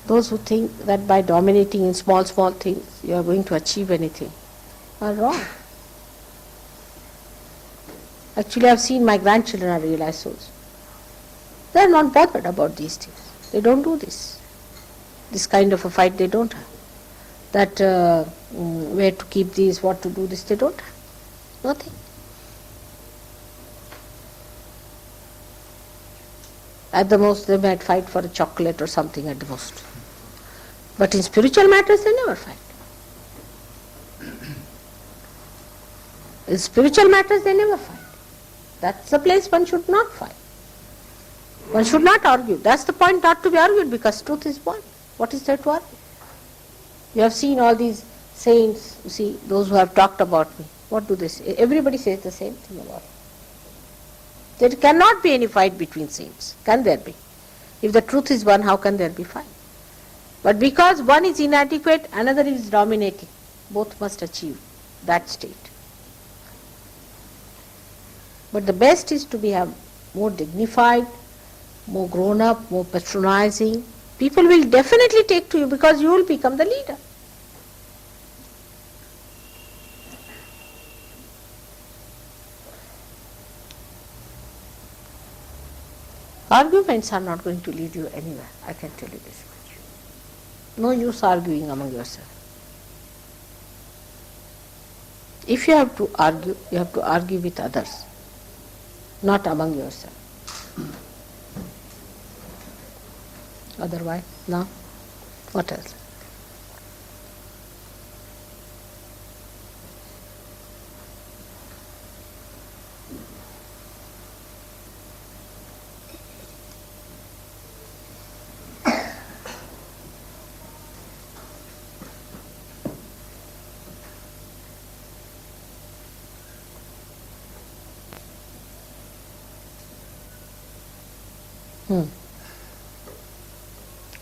Those who think that by dominating in small, small things you are going to achieve anything are wrong. Actually, I have seen my grandchildren are realized souls. They are not bothered about these things. They don't do this. This kind of a fight they don't have. That where to keep these, what to do this, they don't have. Nothing. At the most, they might fight for a chocolate or something at the most. But in spiritual matters, they never fight. In spiritual matters, they never fight. That's the place one should not fight. One should not argue. That's the point, not to be argued, because truth is one. What is there to argue? You have seen all these saints, you see, those who have talked about me. What do they say? Everybody says the same thing about me. There cannot be any fight between saints. Can there be? If the truth is one, how can there be fight? But because one is inadequate, another is dominating. Both must achieve that state. But the best is to be more dignified, more grown up, more patronizing. People will definitely take to you because you will become the leader. Arguments are not going to lead you anywhere, I can tell you this much. No use arguing among yourself. If you have to argue with others, not among yourself. Otherwise, no. What else?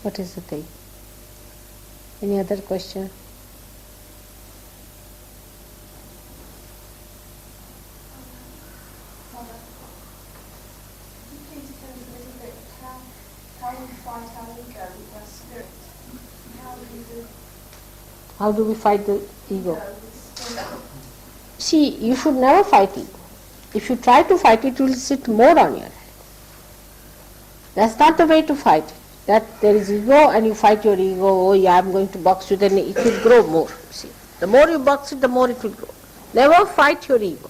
What is the thing? Any other question? Mother, could you please tell us a little bit how we fight our ego with our spirit? How do we do How do we fight the ego? with spirit? See, you should never fight ego. If you try to fight it, it will sit more on your head. That's not the way to fight it. That there is ego and you fight your ego, oh yeah, I'm going to box you, then it will grow more. See, the more you box it, the more it will grow. Never fight your ego.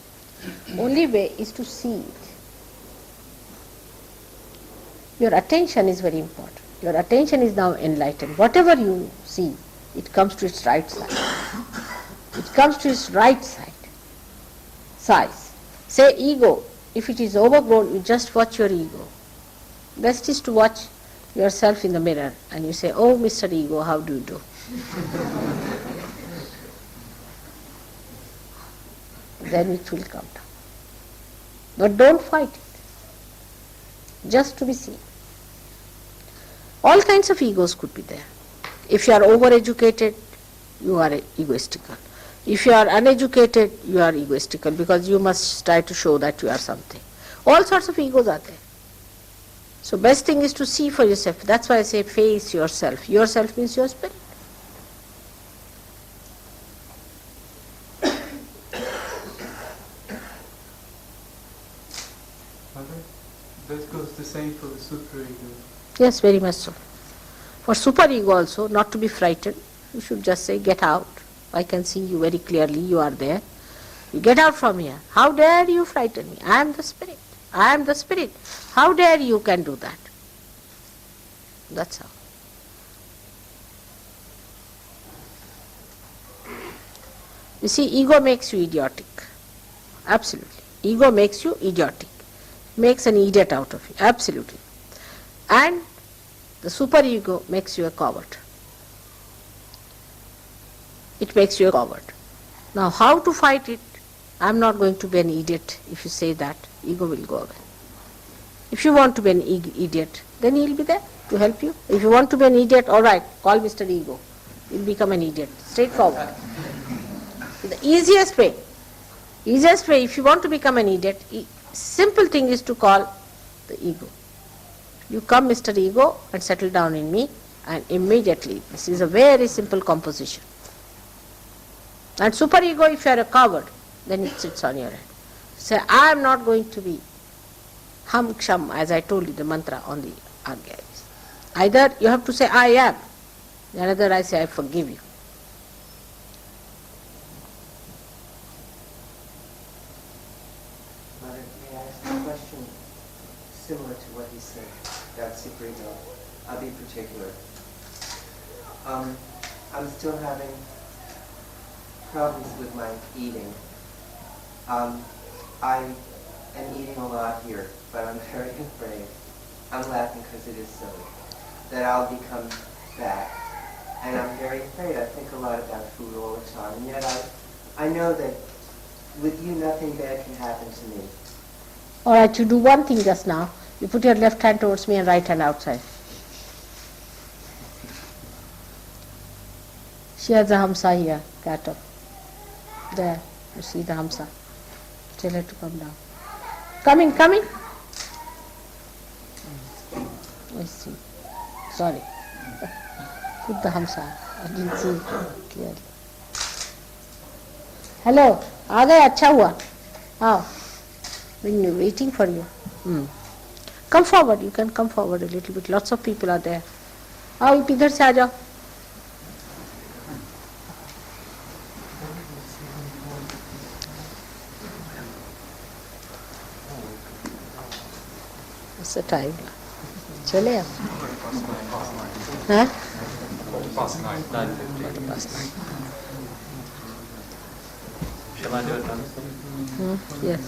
Only way is to see it. Your attention is very important. Your attention is now enlightened. Whatever you see, it comes to its right side. It comes to its right side. Size. Say ego. If it is overgrown, you just watch your ego. Best is to watch yourself in the mirror and you say, oh Mr. Ego, how do you do? Then it will come down. But don't fight it. Just to be seen. All kinds of egos could be there. If you are overeducated, you are egoistical. If you are uneducated, you are egoistical because you must try to show that you are something. All sorts of egos are there. So best thing is to see for yourself. That's why I say face yourself. Yourself means your spirit. Mother, that goes the same for the superego. Yes, very much so. For superego also, not to be frightened, you should just say, get out. I can see you very clearly, you are there. You get out from here. How dare you frighten me? I am the spirit. I am the spirit. How dare you can do that? That's how. You see, ego makes you idiotic. Absolutely. Ego makes you idiotic. Makes an idiot out of you. Absolutely. And the superego makes you a coward. It makes you a coward. Now, how to fight it? I am not going to be an idiot. If you say that, ego will go away. If you want to be an idiot, then he will be there. to help you. If you want to be an idiot, all right, call Mr. Ego. You'll become an idiot. Straightforward. The easiest way, if you want to become an idiot, simple thing is to call the ego. You come, Mr. Ego, and settle down in me, and immediately, this is a very simple composition. And superego, if you are a coward, then it sits on your head. Say, I am not going to be hum ksham, as I told you, the mantra on the Agya. Either you have to say, I am. Another, I say, I forgive you. Mother, may I ask a question similar to what he said about superego? I'll be particular. I'm still having problems with my eating. I am eating a lot here, but I'm very afraid, I'm laughing because it is silly, that I'll become fat. And I'm very afraid. I think a lot about food all the time. And yet I know that with you nothing bad can happen to me. All right, you do one thing just now. You put your left hand towards me and right hand outside. She has a hamsa here, cattle. There, you see the hamsa. Tell her to come down. Coming. I see. Sorry. Put the hamsa. I didn't see it clearly. Hello. आ गए अच्छा हुआ. How? We're waiting for you. Come forward. You can come forward a little bit. Lots of people are there. आओ आप इधर से आ जाओ. What's the time? चले आप. हाँ? Past 9. 9:50. Past 9. Shall I do it then? Yes.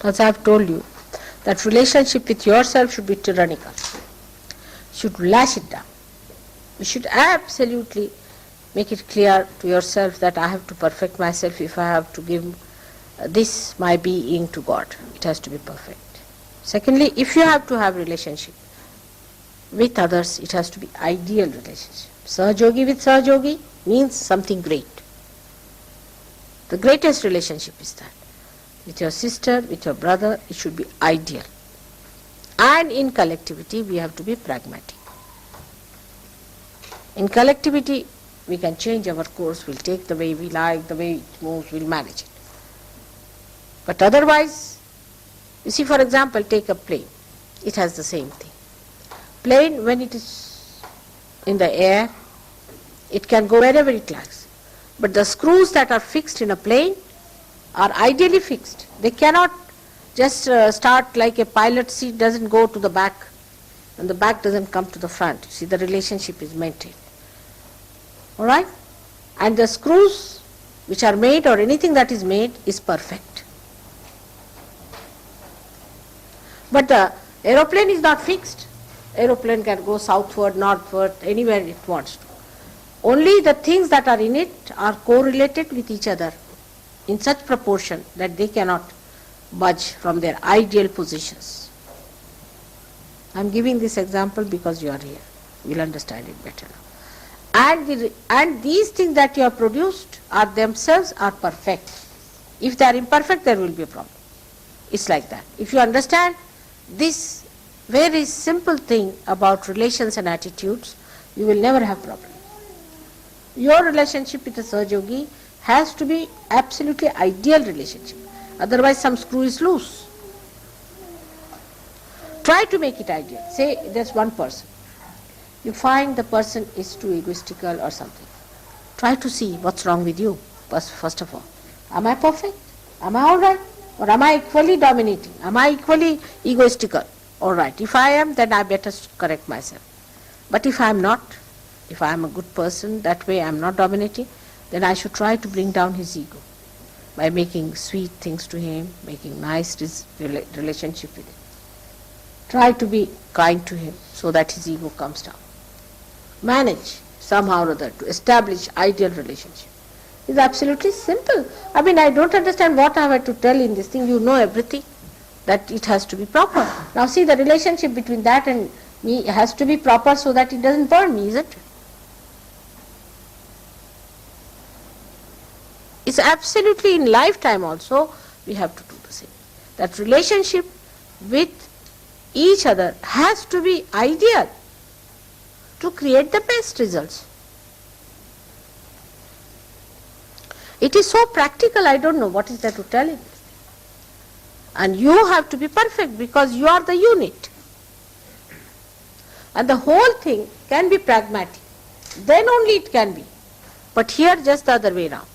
As I have told you, that relationship with yourself should be tyrannical. Should lash it down. You should absolutely make it clear to yourself that I have to perfect myself if I have to give this, my being, to God. It has to be perfect. Secondly, if you have to have relationship with others, it has to be ideal relationship. Sahajogi with Sahajogi means something great. The greatest relationship is that. With your sister, with your brother, it should be ideal. And in collectivity, we have to be pragmatic. In collectivity, we can change our course, we'll take the way we like, the way it moves, we'll manage it. But otherwise, you see, for example, take a plane. It has the same thing. Plane, when it is in the air, it can go wherever it likes. But the screws that are fixed in a plane are ideally fixed. They cannot just start like a pilot seat doesn't go to the back and the back doesn't come to the front. See, the relationship is maintained. All right? And the screws which are made or anything that is made is perfect. But the aeroplane is not fixed. Aeroplane can go southward, northward, anywhere it wants to. Only the things that are in it are correlated with each other in such proportion that they cannot budge from their ideal positions. I am giving this example because you are here. You will understand it better now. And these things that you have produced are themselves are perfect. If they are imperfect, there will be a problem. It's like that. If you understand this very simple thing about relations and attitudes, you will never have problem. Your relationship with a Sahajogi has to be absolutely ideal relationship. Otherwise some screw is loose. Try to make it ideal. Say there's one person. You find the person is too egoistical or something. Try to see what's wrong with you, first of all. Am I perfect? Am I all right? Or am I equally dominating? Am I equally egoistical? All right. If I am, then I better correct myself. But if I am not, if I am a good person, that way I am not dominating, then I should try to bring down his ego by making sweet things to him, making nice relationship with him. Try to be kind to him so that his ego comes down. Manage. somehow or other, to establish ideal relationship. It's absolutely simple. I mean, I don't understand what I have to tell in this thing. You know everything, that it has to be proper. Now see, the relationship between that and me has to be proper so that it doesn't burn me, isn't it? It's absolutely in lifetime also we have to do the same. That relationship with each other has to be ideal to create the best results. It is so practical, I don't know what is there to tell in this. And you have to be perfect because you are the unit. And the whole thing can be pragmatic. Then only it can be. But here just the other way round.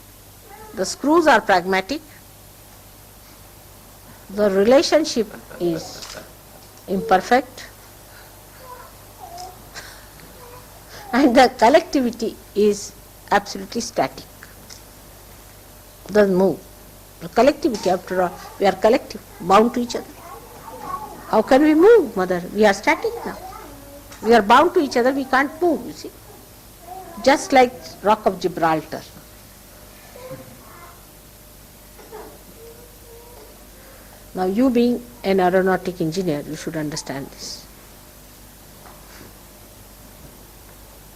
The screws are pragmatic. The relationship is imperfect. And the collectivity is absolutely static. Doesn't move. The collectivity, after all, we are collective, bound to each other. How can we move, mother? We are static now. We are bound to each other, we can't move, you see. Just like Rock of Gibraltar. Now you being an aeronautic engineer, you should understand this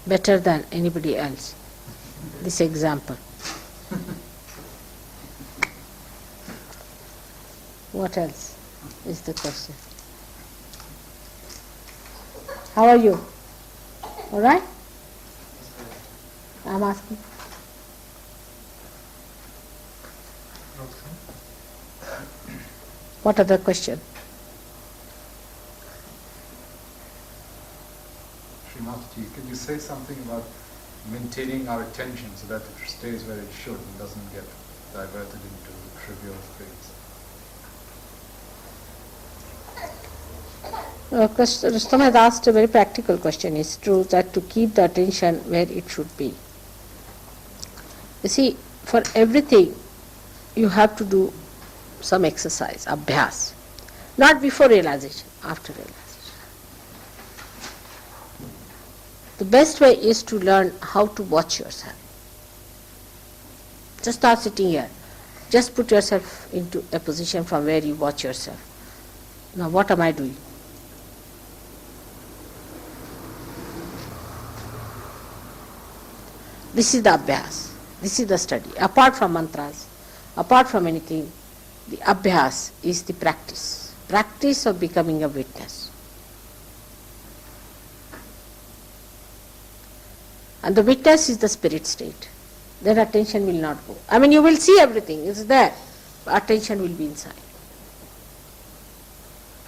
better than anybody else, this example. What else is the question? How are you? All right? I'm asking. What other question? Srimati, can you say something about maintaining our attention so that it stays where it should and doesn't get diverted into trivial things? Rustam has asked a very practical question. It's true that to keep the attention where it should be. You see, for everything you have to do some exercise, abhyas. Not before realization, after realization. The best way is to learn how to watch yourself. Just start sitting here. Just put yourself into a position from where you watch yourself. Now what am I doing? This is the abhyas. This is the study. Apart from mantras, apart from anything, the abhyas is the practice. Practice of becoming a witness. And the witness is the spirit state. Then attention will not go. I mean, you will see everything, it's there. But attention will be inside.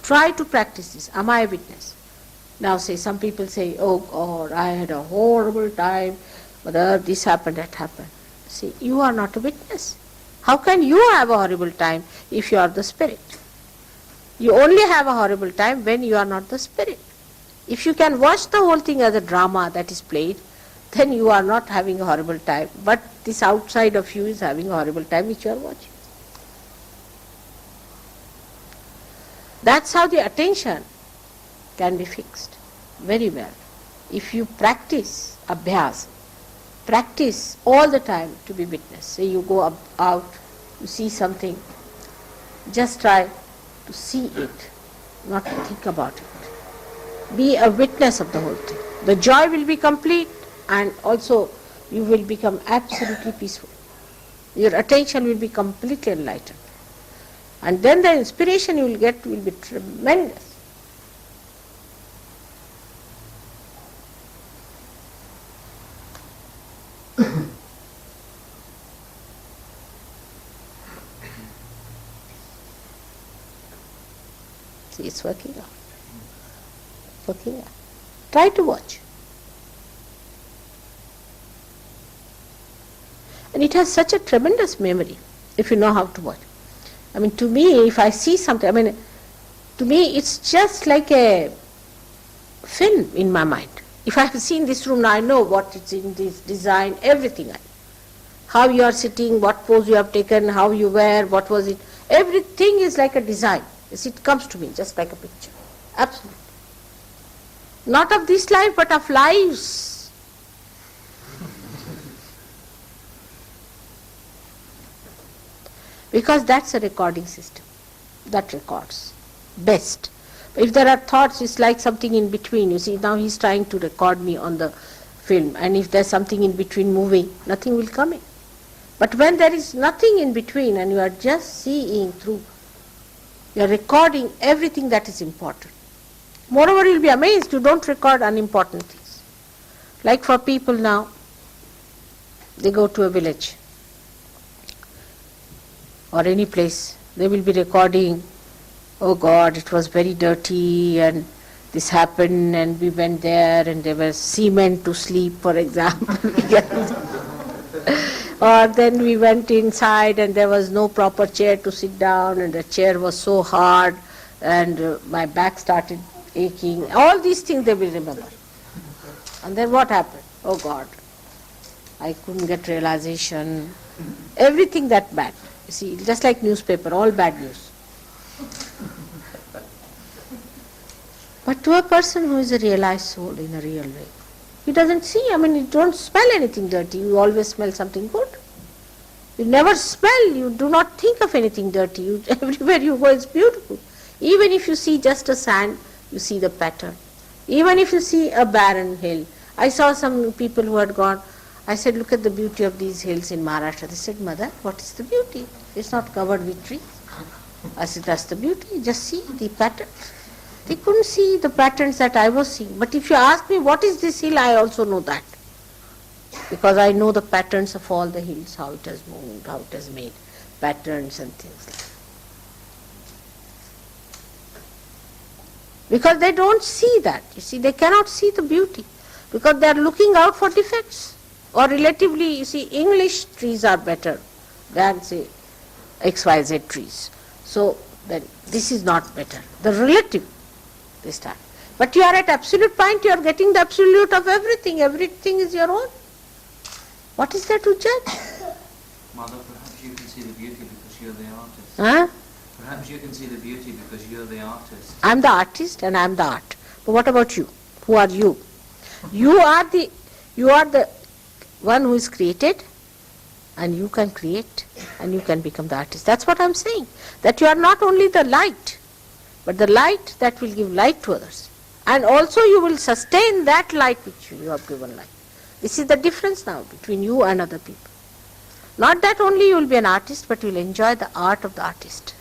Try to practice this. Am I a witness? Now say, some people say, oh God, I had a horrible time, whether this happened, that happened. See, you are not a witness. How can you have a horrible time if you are the spirit? You only have a horrible time when you are not the spirit. If you can watch the whole thing as a drama that is played, then you are not having a horrible time. But this outside of you is having a horrible time which you are watching. That's how the attention can be fixed very well. If you practice abhyas, practice all the time to be witness. Say you go out, you see something, just try to see it, not to think about it. Be a witness of the whole thing. The joy will be complete and also you will become absolutely peaceful. Your attention will be completely enlightened. And then the inspiration you will get will be tremendous. See, it's working out. Working out. Try to watch. And it has such a tremendous memory if you know how to watch. I mean, to me, if I see something, I mean, to me it's just like a film in my mind. If I have seen this room now, I know what it's in this design, everything. How you are sitting, what pose you have taken, how you wear, what was it. Everything is like a design. Yes, it comes to me just like a picture. Absolutely. Not of this life, but of lives. because that's a recording system that records best. If there are thoughts, it's like something in between. You see, now he's trying to record me on the film, and if there's something in between moving, nothing will come in. But when there is nothing in between and you are just seeing through, you are recording everything that is important. Moreover, you'll be amazed you don't record unimportant things. Like for people now, they go to a village or any place, they will be recording, oh God, it was very dirty and this happened and we went there and there was cement to sleep, for example. Or then we went inside and there was no proper chair to sit down and the chair was so hard and my back started aching. All these things they will remember. And then what happened? Oh God, I couldn't get realization. Everything that bad. You see, just like newspaper, all bad news. But to a person who is a realized soul in a real way, he doesn't see, you don't smell anything dirty, you always smell something good. You never smell, you do not think of anything dirty, everywhere you go it's beautiful. Even if you see just a sand, you see the pattern. Even if you see a barren hill. I saw some people who had gone, I said, look at the beauty of these hills in Maharashtra. They said, Mother, what is the beauty? It's not covered with trees. I said, that's the beauty, just see the pattern. They couldn't see the patterns that I was seeing. But if you ask me, what is this hill, I also know that. Because I know the patterns of all the hills, how it has moved, how it has made patterns and things like that. Because they don't see that. You see, they cannot see the beauty. Because they are looking out for defects. Or relatively, you see, English trees are better than, say, XYZ trees. So, then this is not better. The relative, they start. But you are at absolute point, you are getting the absolute of everything. Everything is your own. What is there to judge? Mother, perhaps you can see the beauty because you're the artist. Huh? Perhaps you can see the beauty because you're the artist. I am the artist and I am the art. But what about you? Who are you? You are the one who is created, and you can create and you can become the artist. That's what I am saying. That you are not only the light, but the light that will give light to others. And also you will sustain that light which you have given light. This is the difference now between you and other people. Not that only you will be an artist, but you will enjoy the art of the artist.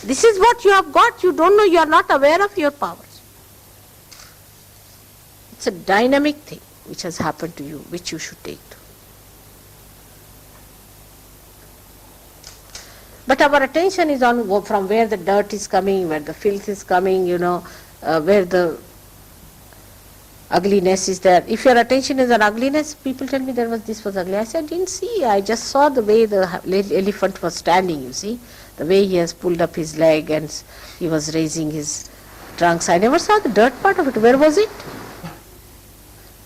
This is what you have got. You don't know, you are not aware of your powers. It's a dynamic thing which has happened to you, which you should take to. But our attention is on from where the dirt is coming, where the filth is coming, where the ugliness is there. If your attention is on ugliness, people tell me this was ugly. I said, I didn't see. I just saw the way the elephant was standing, you see. The way he has pulled up his leg and he was raising his trunks. I never saw the dirt part of it. Where was it?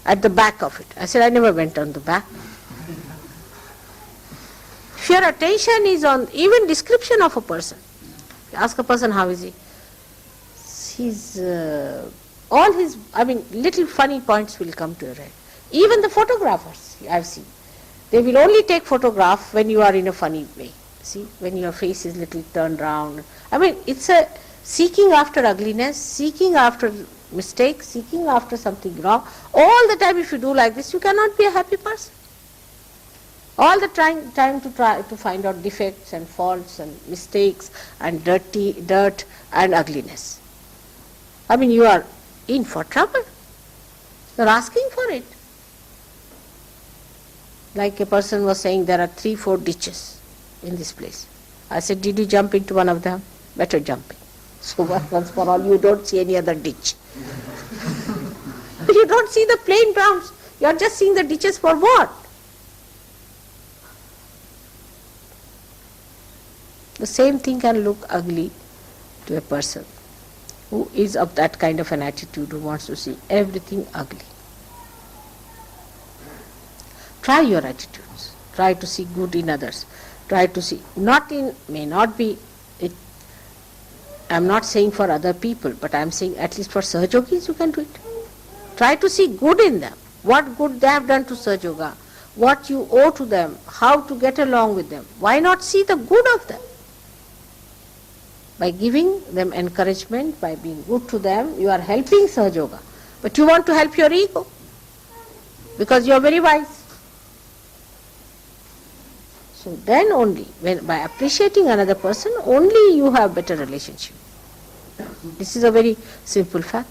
At the back of it. I said, I never went on the back. If your attention is on even description of a person, ask a person how is he, little funny points will come to your head. Even the photographers I've seen, they will only take photograph when you are in a funny way. See, when your face is little turned round. It's a seeking after ugliness, seeking after mistakes, seeking after something wrong. All the time if you do like this, you cannot be a happy person. All the time to try to find out defects and faults and mistakes and dirt and ugliness. You are in for trouble. You are asking for it. Like a person was saying, there are 3-4 ditches in this place. I said, did you jump into one of them? Better jump in. So once for all, you don't see any other ditch. You don't see the plain grounds. You are just seeing the ditches for what? The same thing can look ugly to a person who is of that kind of an attitude, who wants to see everything ugly. Try your attitudes. Try to see good in others. Try to see, I'm not saying for other people, but I'm saying at least for Sahaj Yogis you can do it. Try to see good in them. What good they have done to Sahaj Yoga. what you owe to them, how to get along with them. Why not see the good of them? By giving them encouragement, by being good to them, you are helping Sahaj Yoga. But you want to help your ego because you are very wise. So then only, when by appreciating another person, only you have better relationship. This is a very simple fact.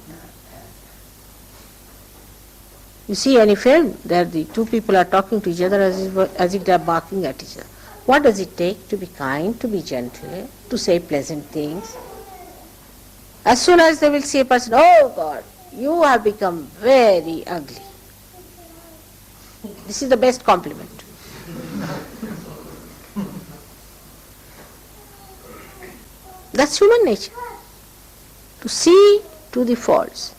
You see any film, there the two people are talking to each other as if they are barking at each other. What does it take to be kind, to be gentle, to say pleasant things? As soon as they will see a person, oh God, you have become very ugly. This is the best compliment. That's human nature. To see to the faults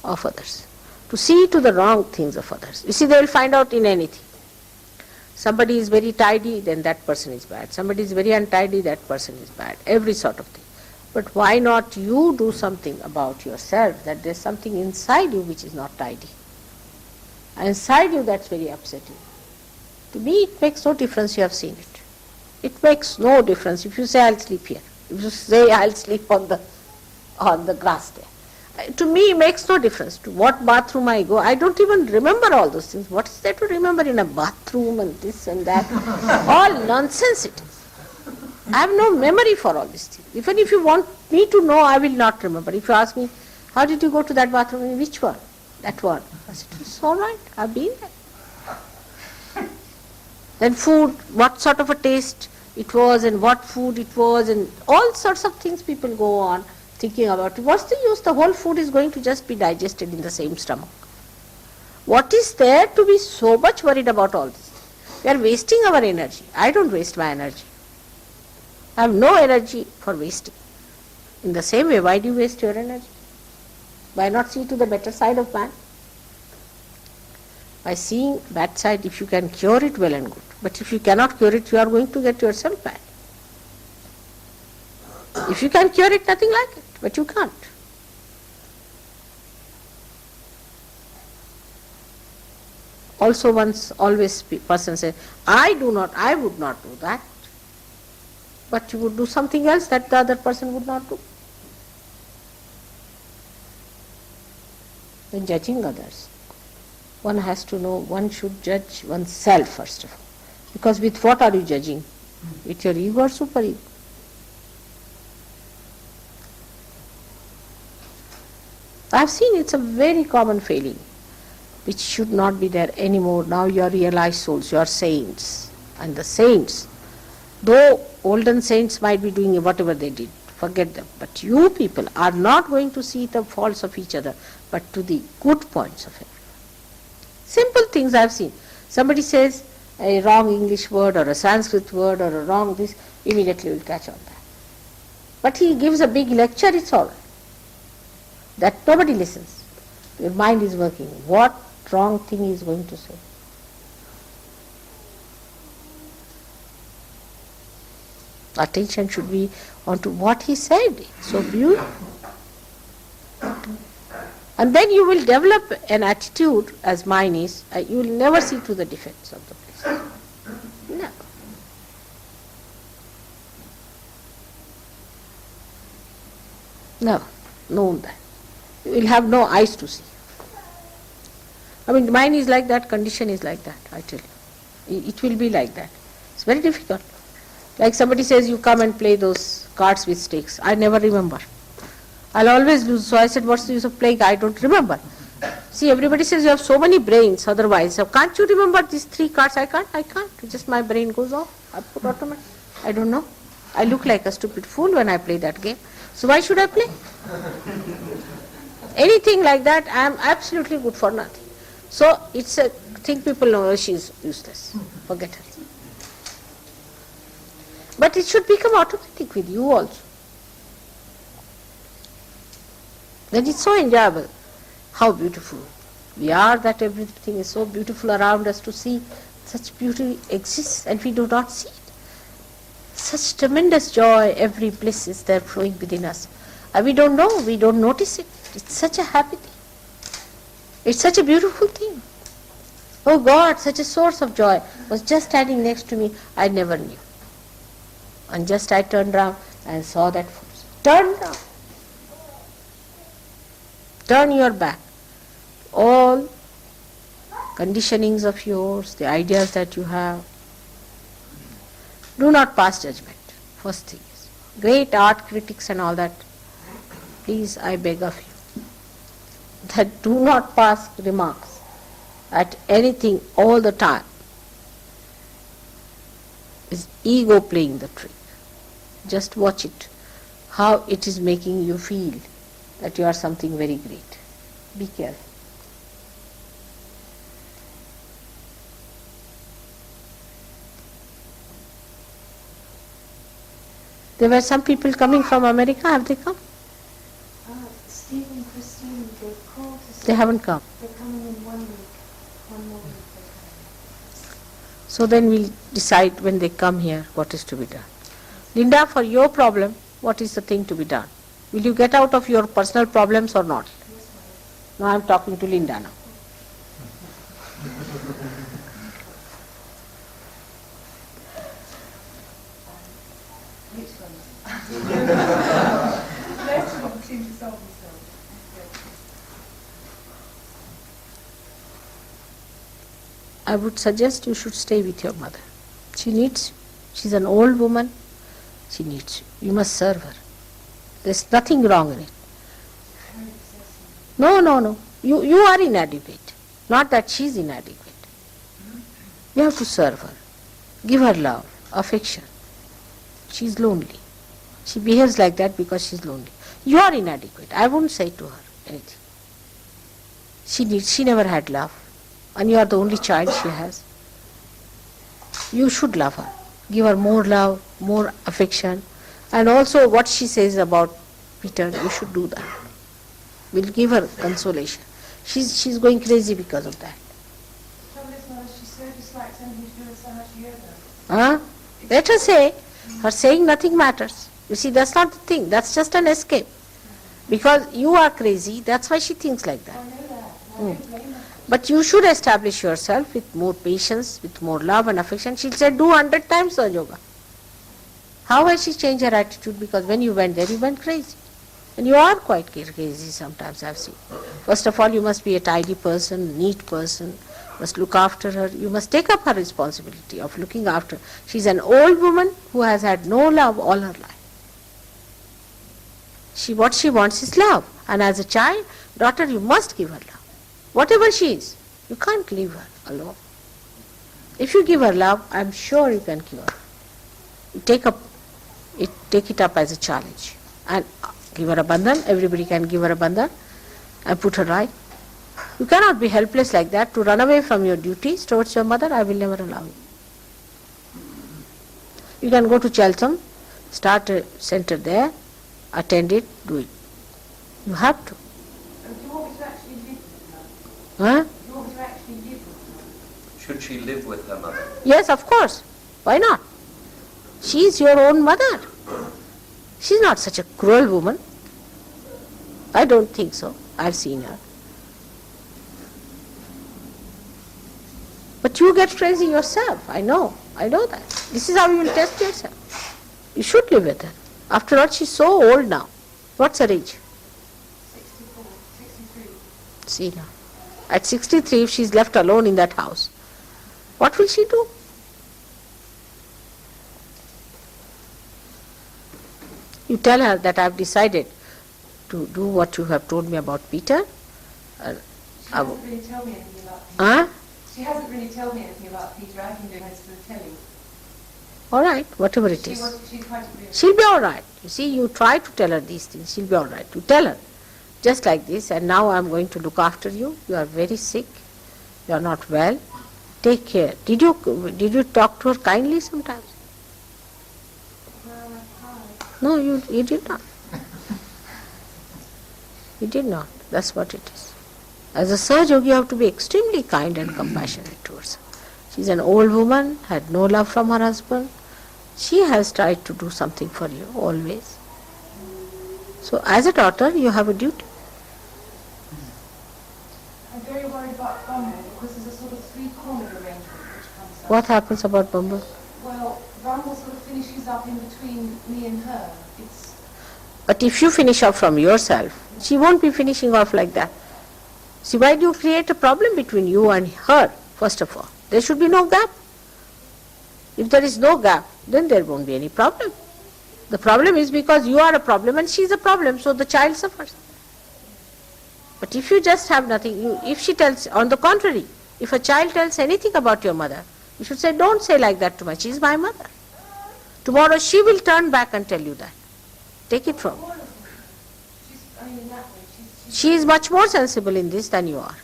of others, to see to the wrong things of others. You see, they will find out in anything. Somebody is very tidy, then that person is bad. Somebody is very untidy, that person is bad. Every sort of thing. But why not you do something about yourself, that there's something inside you which is not tidy. And inside you that's very upsetting. To me it makes no difference, you have seen it. It makes no difference if you say I'll sleep here. If you say I'll sleep on the grass there. To me it makes no difference to what bathroom I go. I don't even remember all those things. What is there to remember in a bathroom and this and that? All nonsense it is. I have no memory for all these things. Even if you want me to know, I will not remember. If you ask me, how did you go to that bathroom? In which one? That one. I said, it's all right, I've been there. Then food, what sort of a taste it was and what food it was and all sorts of things people go on thinking about it. What's the use? The whole food is going to just be digested in the same stomach. What is there to be so much worried about all this? We are wasting our energy. I don't waste my energy. I have no energy for wasting. In the same way, why do you waste your energy? Why not see to the better side of man? By seeing bad side, if you can cure it, well and good. But if you cannot cure it, you are going to get yourself bad. If you can cure it, nothing like it, but you can't. Also once, always person says, I would not do that. But you would do something else that the other person would not do. When judging others, one has to know one should judge oneself first of all. Because with what are you judging? With your ego or superego? I have seen it's a very common failing which should not be there anymore. Now you are realized souls, you are saints. And the saints, though olden saints might be doing whatever they did, forget them. But you people are not going to see the faults of each other, but to the good points of everyone. Simple things I have seen. Somebody says a wrong English word or a Sanskrit word or a wrong this, immediately will catch on that. But he gives a big lecture, it's all right. That nobody listens. Your mind is working. What wrong thing he is going to say? Attention should be onto what he said. So beautiful. And then you will develop an attitude, as mine is, you will never see to the defects of the place. No. No, know that. You will have no eyes to see. I mean, mine is like that, condition is like that, I tell you. It will be like that. It's very difficult. Like somebody says, you come and play those cards with stakes. I never remember. I'll always lose. So I said, what's the use of playing? I don't remember. See, everybody says you have so many brains otherwise. So can't you remember these 3 cards? I can't. Just my brain goes off. I put automatic. I don't know. I look like a stupid fool when I play that game. So why should I play? Anything like that, I am absolutely good for nothing. So it's a thing people know, she is useless. Forget her. But it should become automatic with you also. Then it's so enjoyable. How beautiful we are, that everything is so beautiful around us to see. Such beauty exists and we do not see it. Such tremendous joy, every bliss is there flowing within us. And we don't know, we don't notice it. It's such a happy thing. It's such a beautiful thing. Oh God, such a source of joy was just standing next to me, I never knew. And just I turned round and saw that force. Turn round. Turn your back. All conditionings of yours, the ideas that you have. Do not pass judgment. First thing is. Great art critics and all that, please, I beg of you, that do not pass remarks at anything all the time. Is ego playing the trick. Just watch it, how it is making you feel that you are something very great. Be careful. There were some people coming from America. Have they come? Steve and Christine, they called to say They haven't come. they're coming in 1 week. 1 more week they're coming. So then we'll decide when they come here what is to be done. Linda, for your problem, what is the thing to be done? Will you get out of your personal problems or not? Now I'm talking to Linda now. Which ones? Most of them seem to solve themselves. I would suggest you should stay with your mother. She needs you. She's an old woman. She needs you. You must serve her. There's nothing wrong in it. No. You are inadequate. Not that she's inadequate. You have to serve her. Give her love, affection. She's lonely. She behaves like that because she's lonely. You are inadequate. I won't say to her anything. She never had love. And you are the only child she has. You should love her. Give her more love, more affection. And also what she says about Peter, you should do that. We'll give her consolation. She's going crazy because of that. Trouble is, Mother, she so dislikes anything to do with Sahaj yoga. Huh? Let her say. Her saying nothing matters. You see, that's not the thing. That's just an escape. Because you are crazy, that's why she thinks like I that. know that. I don't blame her. But you should establish yourself with more patience, with more love and affection. She'll say, do 100 times the yoga. How has she changed her attitude? Because when you went there, you went crazy. And you are quite crazy sometimes, I've seen. First of all, you must be a tidy person, neat person, must look after her. You must take up her responsibility of looking after her. She's an old woman who has had no love all her life. What she wants is love. And as a child, daughter, you must give her love. Whatever she is, you can't leave her alone. If you give her love, I'm sure you can cure her. You take it up as a challenge and give her a bandhan. Everybody can give her a bandhan and put her right. You cannot be helpless like that to run away from your duties towards your mother. I will never allow you. You can go to Cheltenham, start a center there, attend it, do it. You have to. Do you want me to actually live with her? Huh? Do you want me to actually live with her? Should she live with her mother? Yes, of course. Why not? She is your own mother. She's not such a cruel woman. I don't think so. I've seen her. But you get crazy yourself. I know that. This is how you will test yourself. You should live with her. After all, she's so old now. What's her age? 64, 63. See now. At 63, if she's left alone in that house, what will she do? You tell her that I've decided to do what you have told me about Peter. She hasn't really told me anything about Peter. Huh? She hasn't really told me anything about Peter. I've been doing most of the telling. All right, whatever it She's is. quite agreeable. She'll be all right. You see, you try to tell her these things. She'll be all right. You tell her, just like this, and now I'm going to look after you. You are very sick. You are not well. Take care. Did you talk to her kindly sometimes? No, you did not. You did not. That's what it is. As a Sahaj yogi, you have to be extremely kind and compassionate towards her. She's an old woman, had no love from her husband. She has tried to do something for you, always. So as a daughter, you have a duty. I don't very worried about Bumble because there's a sort of three-cornered arrangement which comes up. What happens about Bumble? Well, Bumble sort of finishes up in between me and her. It's But if you finish off from yourself, she won't be finishing off like that. See, why do you create a problem between you and her, first of all? There should be no gap. If there is no gap, then there won't be any problem. The problem is because you are a problem and she is a problem, so the child suffers. But if you just have nothing, if she tells, on the contrary, if a child tells anything about your mother, you should say, don't say like that to me, she is my mother. Tomorrow she will turn back and tell you that. Take it from her. she's, I mean, in that way, she's She is much more sensible in this than you are.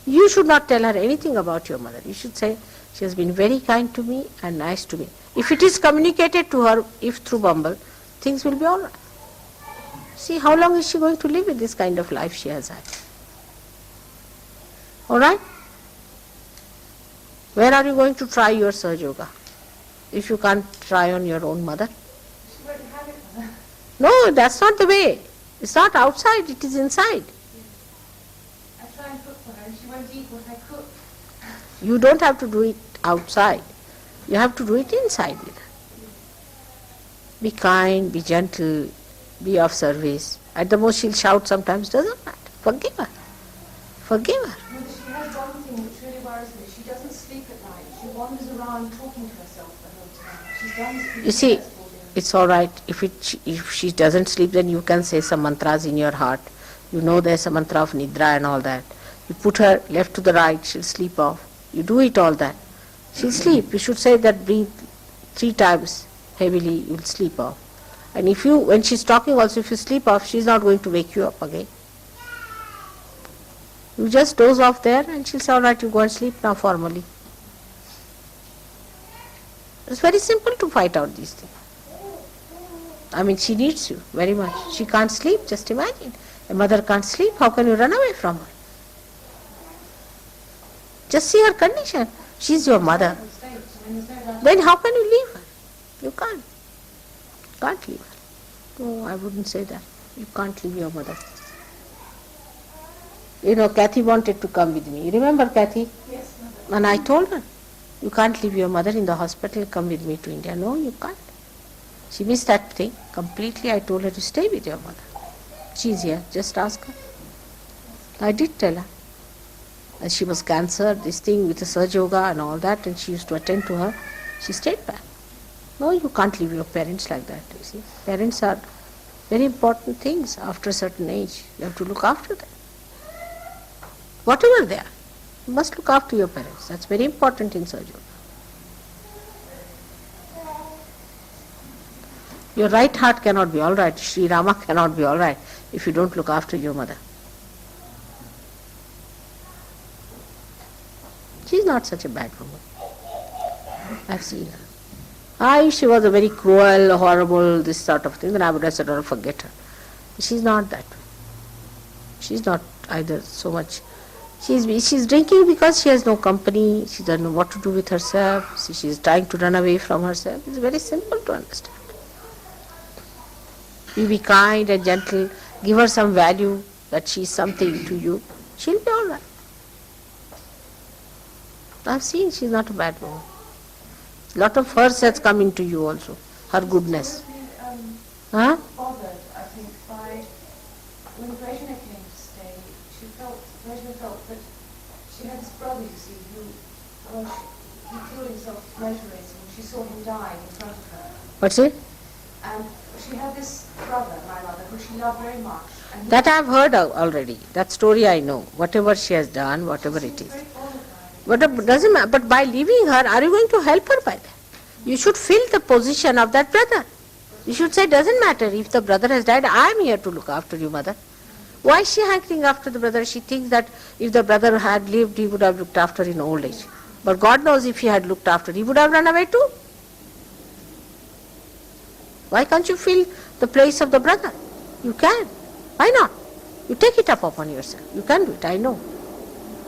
You should not tell her anything about your mother. You should say, she has been very kind to me and nice to me. If it is communicated to her, if through Bumble, things will be all right. See, how long is she going to live with this kind of life she has had? All right? Where are you going to try your Sahaj Yoga? If you can't try on your own mother? she won't have it for her. No, that's not the way. It's not outside, it is inside. I try and cook for her and she won't eat what I cook. You don't have to do it outside. You have to do it inside with her. Be kind, be gentle, be of service. At the most she'll shout sometimes, doesn't matter. Forgive her. Forgive her. But she has one thing which really worries me. She doesn't sleep at night. She wanders around talking to herself the whole time. She's done this. You see, it's all right. If she doesn't sleep, then you can say some mantras in your heart. You know there's a mantra of Nidra and all that. You put her left to the right, she'll sleep off. You do it all that. She'll sleep. You should say that, breathe 3 times heavily, you'll sleep off. And if you, when she's talking also, if you sleep off, she's not going to wake you up again. You just doze off there and she'll say, all right, you go and sleep now formally. It's very simple to fight out these things. I mean, she needs you very much. She can't sleep, just imagine. A mother can't sleep, how can you run away from her? Just see her condition. She's your mother. Then how can you leave her? You can't. Can't leave her. No, I wouldn't say that. You can't leave your mother. You know, Kathy wanted to come with me. You remember Kathy? Yes, mother. And I told her, you can't leave your mother in the hospital, come with me to India. No, you can't. She missed that thing completely. I told her to stay with your mother. She's here, just ask her. I did tell her. And she was cancer, this thing with the Sahaj Yoga and all that, and she used to attend to her. She stayed back. No, you can't leave your parents like that, you see. Parents are very important things after a certain age. You have to look after them. Whatever they are, you must look after your parents. That's very important in Sahaj Yoga. Your right heart cannot be all right. Sri Rama cannot be all right if you don't look after your mother. She's not such a bad woman. I've seen her. She was a very cruel, horrible, this sort of thing, then I would have said, oh, forget her. She's not that way. She's not either so much. She's drinking because she has no company, she doesn't know what to do with herself, she's trying to run away from herself. It's very simple to understand. You be kind and gentle, give her some value, that she's something to you, she'll be all right. I've seen she's not a bad woman. A lot of hers has come into you also, her goodness. Huh? Bothered, I think, by when Rajna came to stay. Rajna felt that she had this brother, you see, who, well, he killed himself pleasure racing. She saw him dying in front of her. What's it? And she had this brother, my mother, who she loved very much. And he That I've heard already. That story I know. Whatever she has done, whatever it is. very bothered by it. But it doesn't matter. But by leaving her, are you going to help her by that? You should fill the position of that brother. You should say, doesn't matter if the brother has died, I am here to look after you, mother. Why is she hankering after the brother? She thinks that if the brother had lived, he would have looked after in old age. But God knows if he had looked after, he would have run away too. Why can't you fill the place of the brother? You can. Why not? You take it up upon yourself. You can do it, I know.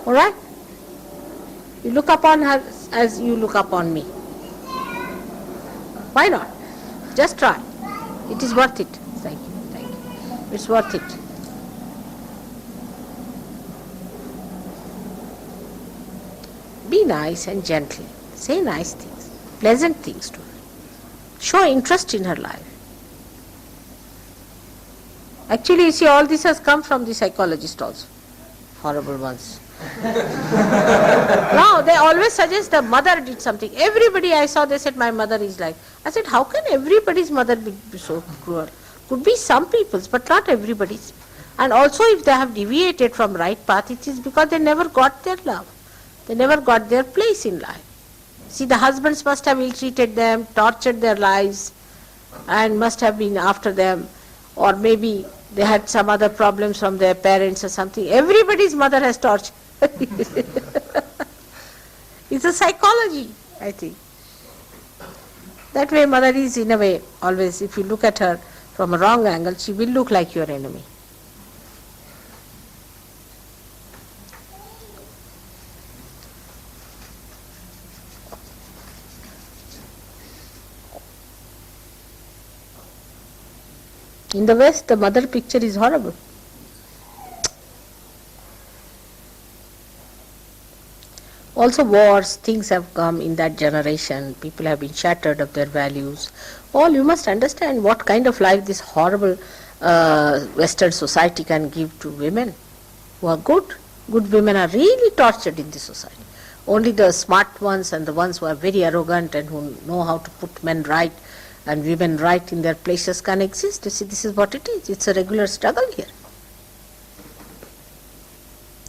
All right? You look upon her as you look upon me. Why not? Just try. It is worth it. Thank you. Thank you. It's worth it. nice and gently. Say nice things, pleasant things to her. Show interest in her life. Actually, you see, all this has come from the psychologists also. Horrible ones. No, they always suggest the mother did something. Everybody I saw, they said, my mother is like. I said, how can everybody's mother be so cruel? Could be some people's, but not everybody's. And also if they have deviated from right path, it is because they never got their love. They never got their place in life. See, the husbands must have ill-treated them, tortured their lives, and must have been after them, or maybe they had some other problems from their parents or something. Everybody's mother has tortured. It's a psychology, I think. That way mother is in a way always, if you look at her from a wrong angle, she will look like your enemy. In the West, the mother picture is horrible. Also wars, things have come in that generation. People have been shattered of their values. All you must understand what kind of life this horrible Western society can give to women who are good. Good women are really tortured in this society. Only the smart ones and the ones who are very arrogant and who know how to put men right and women right in their places can exist. You see, this is what it is. It's a regular struggle here.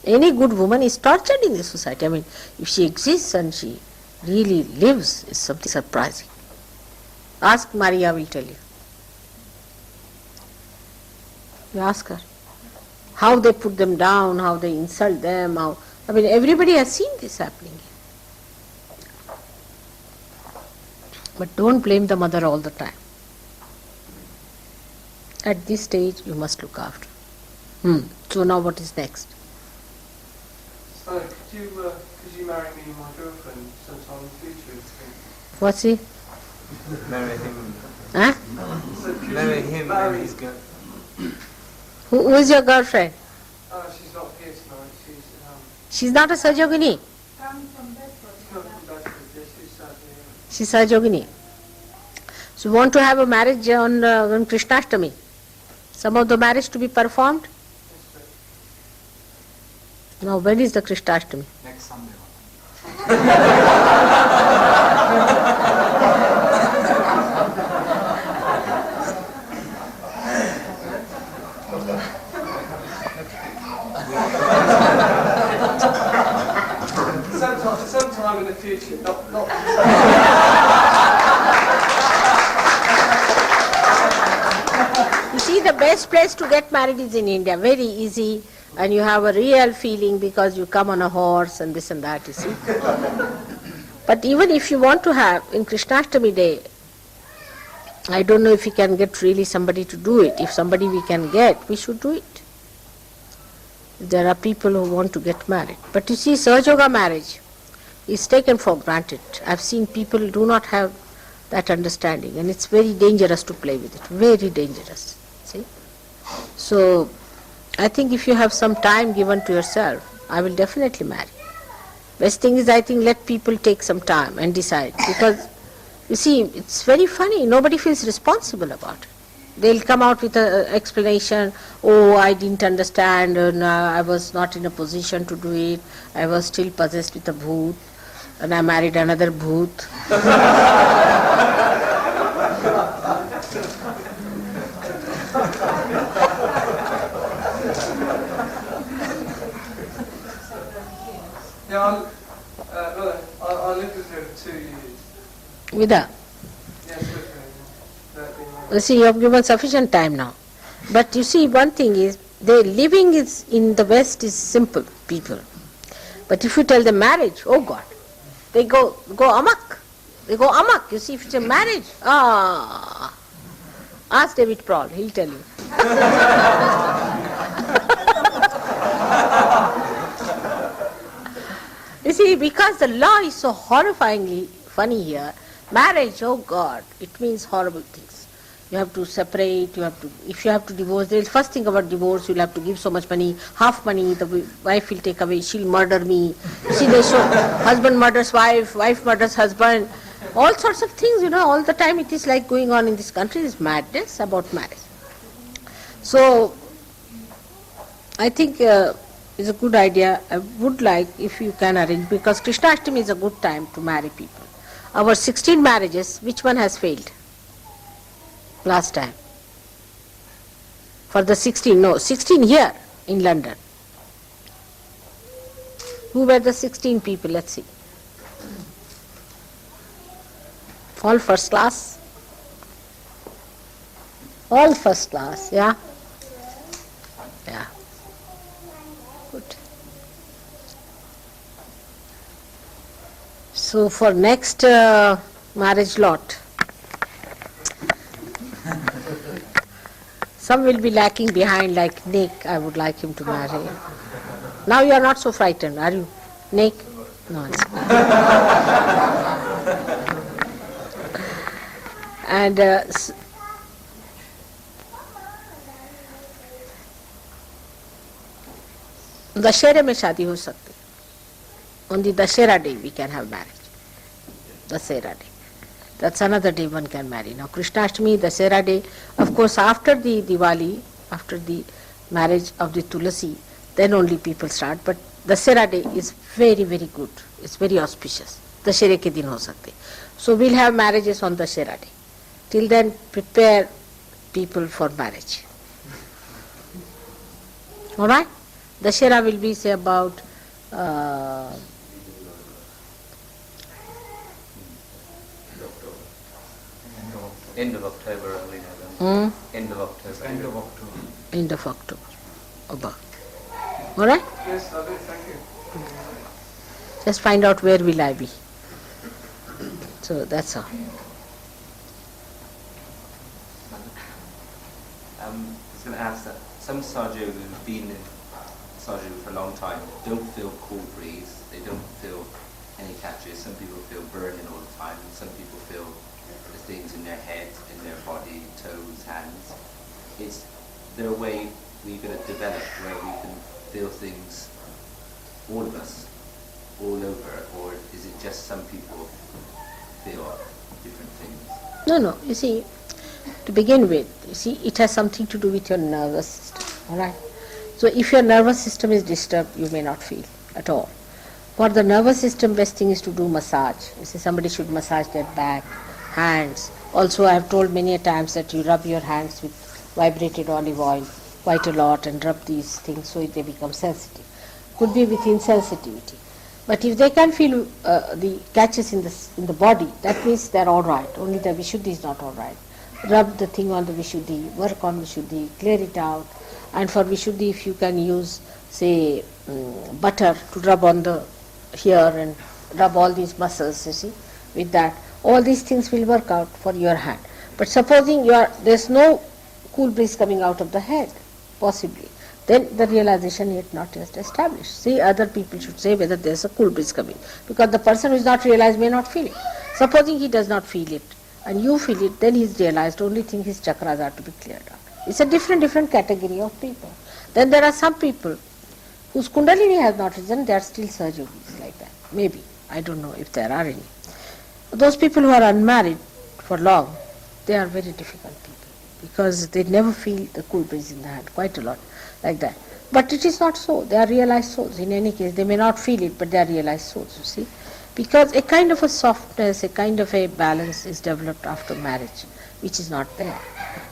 Any good woman is tortured in this society. I mean, if she exists and she really lives, it's something surprising. Ask Maria, will tell you. You ask her. How they put them down, how they insult them, I mean, everybody has seen this happening. But don't blame the mother all the time. At this stage, you must look after. So now what is next? So, could you marry me and my girlfriend sometime in the future? What's he? Marry him. Huh? So could Marry you him marry- and his girl. Who is your girlfriend? she's not here tonight. She's not a Sajogini. Come from Bedford. She's not from Bedford. Yeah, she's sad here. She's Sajogini. So you want to have a marriage on Krishnashtami? Some of the marriage to be performed? Yes, sir. Now when is the Krishnashtami? Next Sunday. Sometime in the future, not You see, the best place to get married is in India. Very easy, and you have a real feeling because you come on a horse and this and that, you see. But even if you want to have, in Krishnashtami day, I don't know if we can get really somebody to do it. If somebody we can get, we should do it. There are people who want to get married. But you see, Sahajoga marriage is taken for granted. I've seen people do not have that understanding, and it's very dangerous to play with it. Very dangerous. See? So, I think if you have some time given to yourself, I will definitely marry. Best thing is, I think, let people take some time and decide. Because, you see, it's very funny. Nobody feels responsible about it. They'll come out with an explanation, oh, I didn't understand, and I was not in a position to do it, I was still possessed with a bhoot, and I married another bhoot. Yeah, I lived with her for 2 years. With her. Yes, with her. You see, you have given sufficient time now. But you see, one thing is, their living is in the West is simple, people. But if you tell them marriage, oh God, they go amok. They go amok. You see, if it's a marriage, ask David Prowl, he'll tell you. You see, because the law is so horrifyingly funny here, marriage, oh God, it means horrible things. You have to separate, if you have to divorce, the first thing about divorce, you'll have to give so much money, half money, the wife will take away, she'll murder me. You see, they show husband murders wife, wife murders husband, all sorts of things, all the time it is like going on in this country, is madness about marriage. So, I think it's a good idea. I would like if you can arrange, because Krishna Ashtami is a good time to marry people. Our 16 marriages, which one has failed? Last time. For the 16 here in London. Who were the 16 people? Let's see. All first class? All first class, yeah? Yeah. Good. So for next marriage lot, some will be lacking behind, like Nick, I would like him to marry. Now you are not so frightened, are you? Nick? No. And Dashera mein shaadi ho sakti. On the Dashera day we can have marriage. Dashera day. That's another day one can marry. Now Krishna Ashtami, Dashera day, of course after the Diwali, after the marriage of the Tulasi, then only people start. But Dashera day is very, very good. It's very auspicious. Dashera ke din ho sakte. So we'll have marriages on Dashera day. Till then, prepare people for marriage. All right? Dashera will be, say, about End of October, early November. End of October. End of October. End of October. About. All right? Yes, I do, thank you. Just find out where will I be. So that's all. I was going to ask that some Sahaj Yoga who've been in Sahaj Yoga for a long time don't feel cool breeze, they don't feel any catches. Some people feel burning all the time, and some people feel the things in their head, in their body, toes, hands. Is there a way we're going to develop where we can feel things, all of us, all over, or is it just some people feel different things? No, you see, to begin with, it has something to do with your nervous system, all right? So if your nervous system is disturbed, you may not feel at all. For the nervous system, best thing is to do massage. You see, somebody should massage their back, hands. Also, I have told many a times that you rub your hands with vibrated olive oil quite a lot and rub these things so they become sensitive. Could be with insensitivity. But if they can feel the catches in the body, that means they're all right. Only the Vishuddhi is not all right. Rub the thing on the Vishuddhi, work on Vishuddhi, clear it out. And for Vishuddhi, if you can use, say, butter to rub on the here and rub all these muscles, you see, with that, all these things will work out for your hand. But supposing there's no cool breeze coming out of the head, possibly, then the realization yet not yet established. See, other people should say whether there's a cool breeze coming, because the person who is not realized may not feel it. Supposing he does not feel it, and you feel it, then he's realized, only thing his chakras are to be cleared out. It's a different category of people. Then there are some people whose kundalini has not risen, they are still Sahaj Yogis like that. Maybe. I don't know if there are any. Those people who are unmarried for long, they are very difficult people, because they never feel the cool breeze in the hand, quite a lot, like that. But it is not so. They are realized souls. In any case, they may not feel it, but they are realized souls, you see. Because a kind of a softness, a kind of a balance is developed after marriage, which is not there.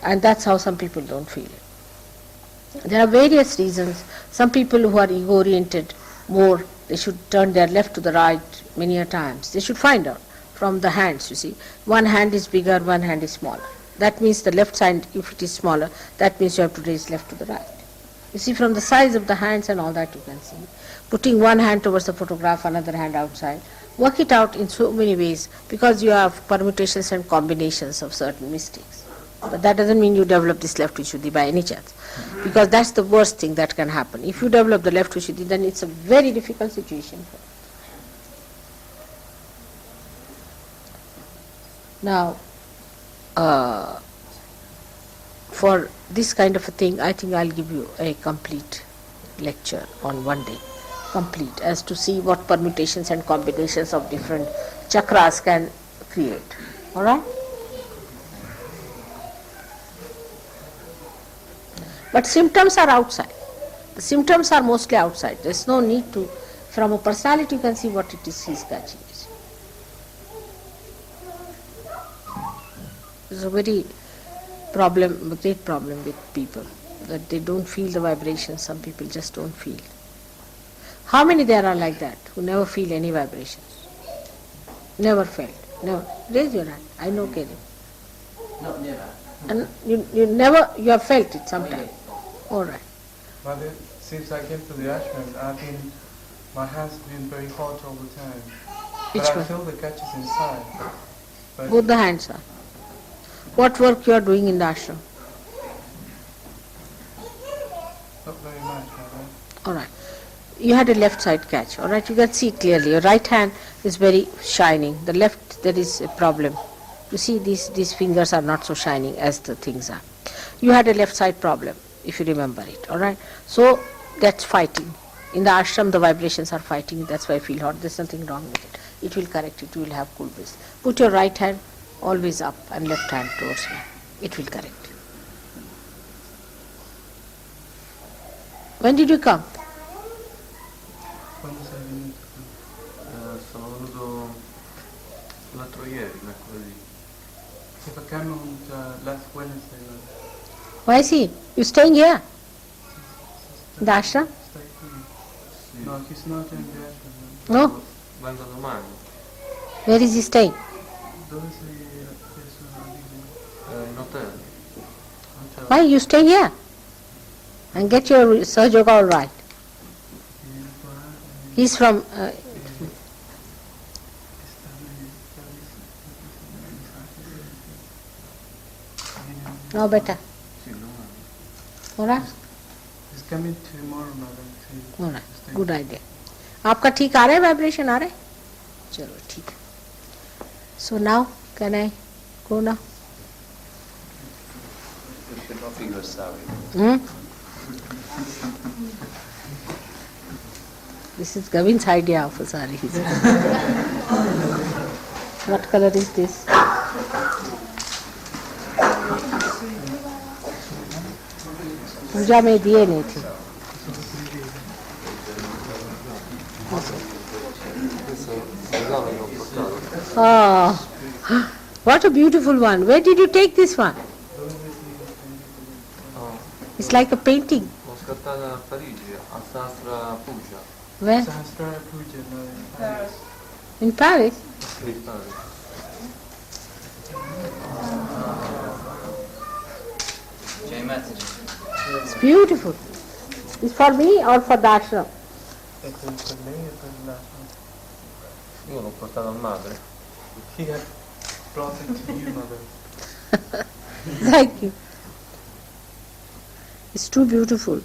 And that's how some people don't feel it. There are various reasons. Some people who are ego-oriented more, they should turn their left to the right many a times. They should find out from the hands, you see. One hand is bigger, one hand is smaller. That means the left side, if it is smaller, that means you have to raise left to the right. You see, from the size of the hands and all that you can see. Putting one hand towards the photograph, another hand outside. Work it out in so many ways, because you have permutations and combinations of certain mistakes. But that doesn't mean you develop this left Vishuddhi by any chance, because that's the worst thing that can happen. If you develop the left Vishuddhi, then it's a very difficult situation. Now, for this kind of a thing, I think I'll give you a complete lecture on one day, complete, as to see what permutations and combinations of different chakras can create. All right? But symptoms are outside. The symptoms are mostly outside. There's no need to, from a personality you can see what it is he's catching. It's a very great problem with people, that they don't feel the vibrations. Some people just don't feel. How many there are like that, who never feel any vibrations? Never felt. Never. Raise your hand. I know, Kerry. No, never. And you never, you have felt it sometime. All right. Mother, since I came to the ashram, my hands have been very hot all the time. Which But I one? feel the catches inside. But Both the hands are. What work you are doing in the ashram? not very much, Mother. All right. You had a left side catch. All right. You can see clearly. Your right hand is very shining. The left, there is a problem. You see, these fingers are not so shining as the things are. You had a left side problem, if you remember it. All right. So that's fighting. In the ashram, the vibrations are fighting. That's why I feel hot. There's nothing wrong with it. It will correct it. You will have cool breeze. Put your right hand always up and left hand towards me. It will correct. When did you come? Quando sei venuto qui? Sono venuto l'altro ieri, mercoledì. If I came on last Wednesday, Mother. Why is he? You staying here? The ashram? Stay here. No, he's not in the ashram. No? Vengo domani. Where is he staying? Dove sei adesso a vivere? In hotel. Hotel. Why you stay here? And get your Sahaj Yoga all right. He's from... no, better. Sì, domani. All right? He's coming tomorrow, Mother. to All right. stay. Good idea. आपका ठीक आ रहा है vibration आ रहा है? चलो ठीक है. So now, can I go now? You should not feel sorry. Hmm? This is Gavin's idea of a sari. What color is this? पूजा में दिए नहीं थे. Oh, what a beautiful one. Where did you take this one? It's like a painting. L'ho scattata a Parigi, a Sastra Puggia. Where? Sahasrara Puja, Mother. In Paris? Sì, Paris. It's beautiful. It's for me or for the ashram? E per lei e per l'ashram. Io l'ho portata a madre. He had brought it to you, Mother. Thank you. It's too beautiful.